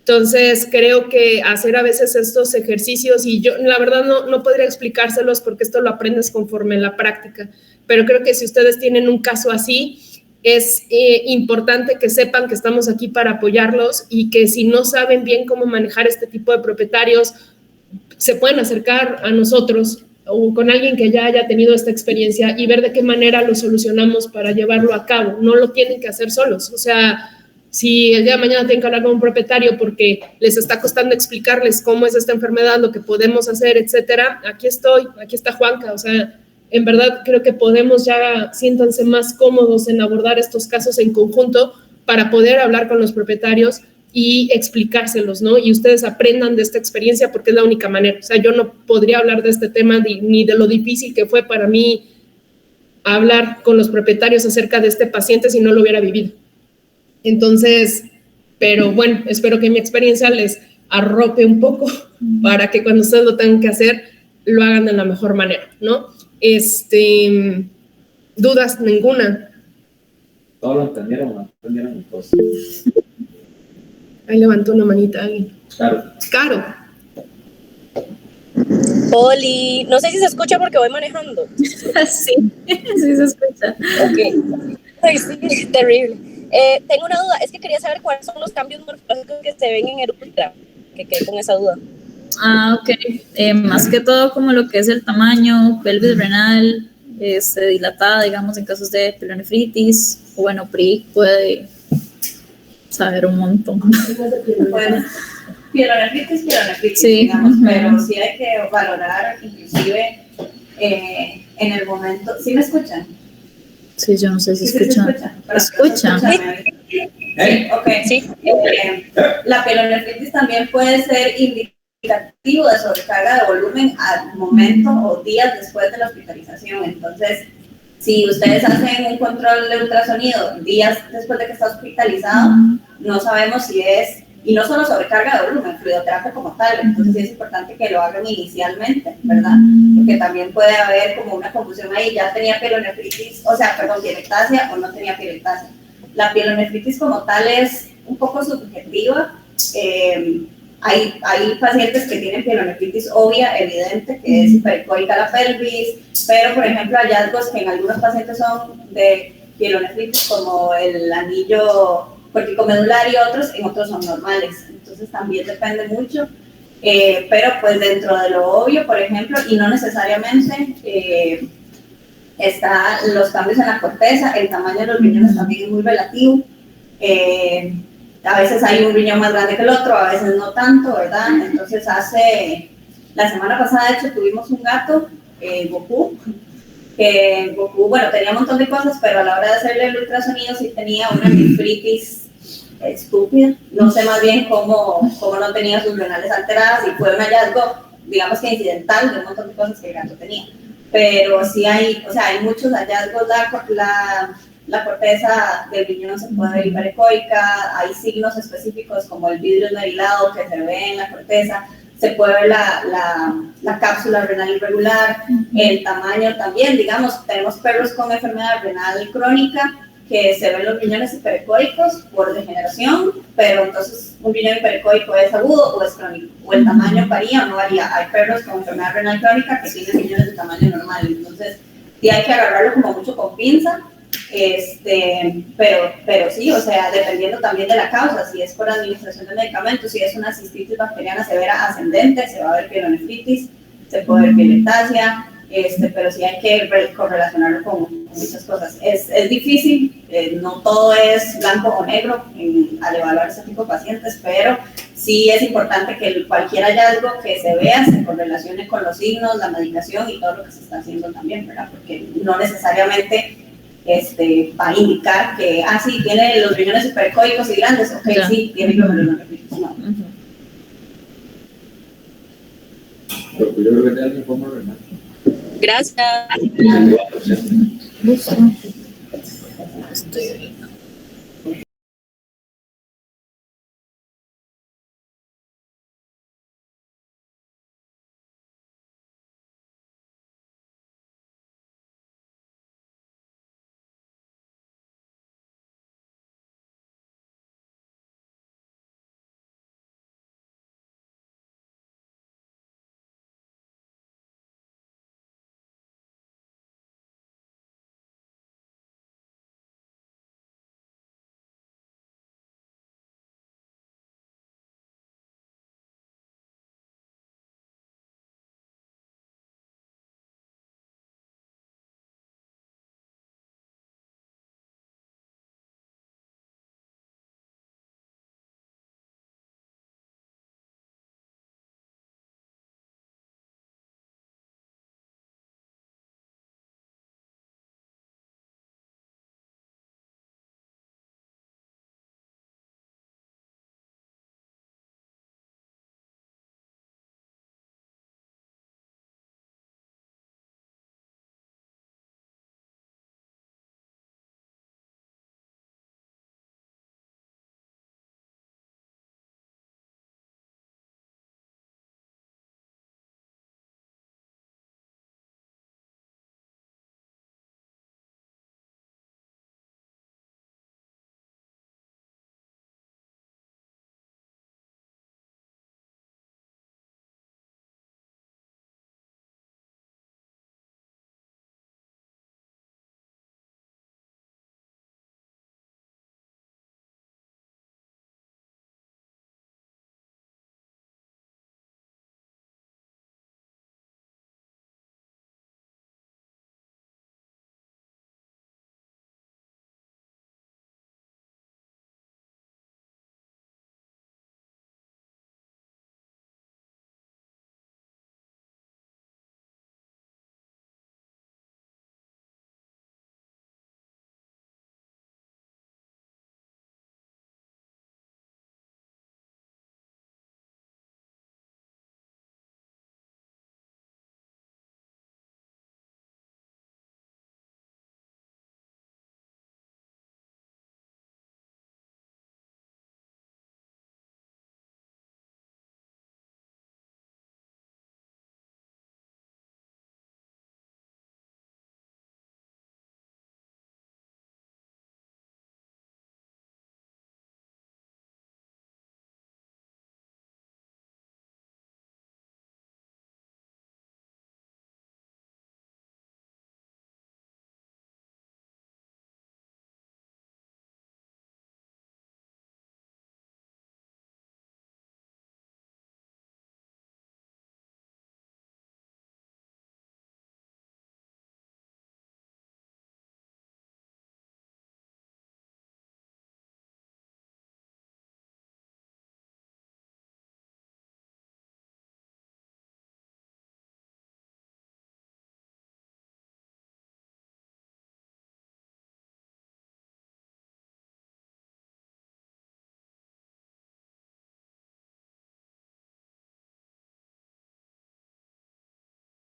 Entonces, creo que hacer a veces estos ejercicios, y yo la verdad no podría explicárselos porque esto lo aprendes conforme en la práctica, pero creo que si ustedes tienen un caso así, es importante que sepan que estamos aquí para apoyarlos y que si no saben bien cómo manejar este tipo de propietarios, se pueden acercar a nosotros o con alguien que ya haya tenido esta experiencia y ver de qué manera lo solucionamos para llevarlo a cabo. No lo tienen que hacer solos. O sea, si el día de mañana tienen que hablar con un propietario porque les está costando explicarles cómo es esta enfermedad, lo que podemos hacer, etcétera, aquí está Juanca. O sea, en verdad creo que podemos ya, siéntanse más cómodos en abordar estos casos en conjunto para poder hablar con los propietarios y explicárselos, ¿no? Y ustedes aprendan de esta experiencia porque es la única manera. O sea, yo no podría hablar de este tema ni de lo difícil que fue para mí hablar con los propietarios acerca de este paciente si no lo hubiera vivido. Entonces, pero bueno, espero que mi experiencia les arrope un poco para que cuando ustedes lo tengan que hacer, lo hagan de la mejor manera, ¿no? ¿Dudas? Ninguna. Todos lo entendieron, ¿no? Entendieron entonces. Ahí levantó una manita alguien. Caro. Oli, no sé si se escucha porque voy manejando. Sí se escucha. Ok. Ay, sí, terrible. Tengo una duda, es que quería saber cuáles son los cambios morfológicos que se ven en el ultra, que quedé con esa duda. Ok. Más que todo como lo que es el tamaño, pelvis renal, dilatada, digamos, en casos de pielonefritis, o bueno, PRI puede saber un montón. Bueno, pielonefritis, sí, digamos, pero sí hay que valorar, inclusive en el momento. ¿Sí me escuchan? Sí, yo no sé si ¿Sí escuchan. ¿Escuchan? Sí, ok. Sí. La pielonefritis también puede ser indicativo de sobrecarga de volumen al momento o días después de la hospitalización. Entonces, si ustedes hacen un control de ultrasonido días después de que está hospitalizado, no sabemos si es, y no solo sobrecarga de volumen, fluidoterapia como tal, entonces sí es importante que lo hagan inicialmente, ¿verdad? Porque también puede haber como una confusión ahí, ya tenía pielonefritis, pielectasia o no tenía pielectasia. La pielonefritis como tal es un poco subjetiva. Hay pacientes que tienen pielonefritis obvia, evidente, que es hiperecoica la pelvis, pero por ejemplo hallazgos que en algunos pacientes son de pielonefritis como el anillo corticomedular y otros, en otros son normales. Entonces también depende mucho, pero pues dentro de lo obvio, por ejemplo, y no necesariamente está los cambios en la corteza, el tamaño de los riñones también es muy relativo. A veces hay un riñón más grande que el otro, a veces no tanto, ¿verdad? Entonces la semana pasada de hecho tuvimos un gato, Goku, que Goku, bueno, tenía un montón de cosas, pero a la hora de hacerle el ultrasonido sí tenía una nefritis estúpida, no sé más bien cómo no tenía sus renales alteradas y fue un hallazgo, digamos que incidental de un montón de cosas que el gato tenía. Pero sí hay muchos hallazgos, la corteza del riñón se puede ver hiperecoica, hay signos específicos como el vidrio esmerilado que se ve en la corteza, se puede ver la cápsula renal irregular, el tamaño también, digamos, tenemos perros con enfermedad renal crónica que se ven los riñones hiperecoicos por degeneración, pero entonces un riñón hiperecoico es agudo o es crónico, o el tamaño varía o no varía. Hay perros con enfermedad renal crónica que tienen riñones de tamaño normal, entonces sí hay que agarrarlo como mucho con pinza, pero sí, o sea, dependiendo también de la causa, si es por administración de medicamentos, si es una cistitis bacteriana severa ascendente, se va a ver pielonefritis, se puede ver pielectasia, pero sí hay que correlacionarlo con muchas cosas. Es difícil, no todo es blanco o negro al evaluar este tipo de pacientes, pero sí es importante que cualquier hallazgo que se vea se correlacione con los signos, la medicación y todo lo que se está haciendo también, ¿verdad? Porque no necesariamente va a indicar que, sí, tiene los riñones hiperecoicos y grandes, ok, ya. Sí, tiene glomerulonefritis, no. Yo creo que te da el informe renal. Gracias. Estoy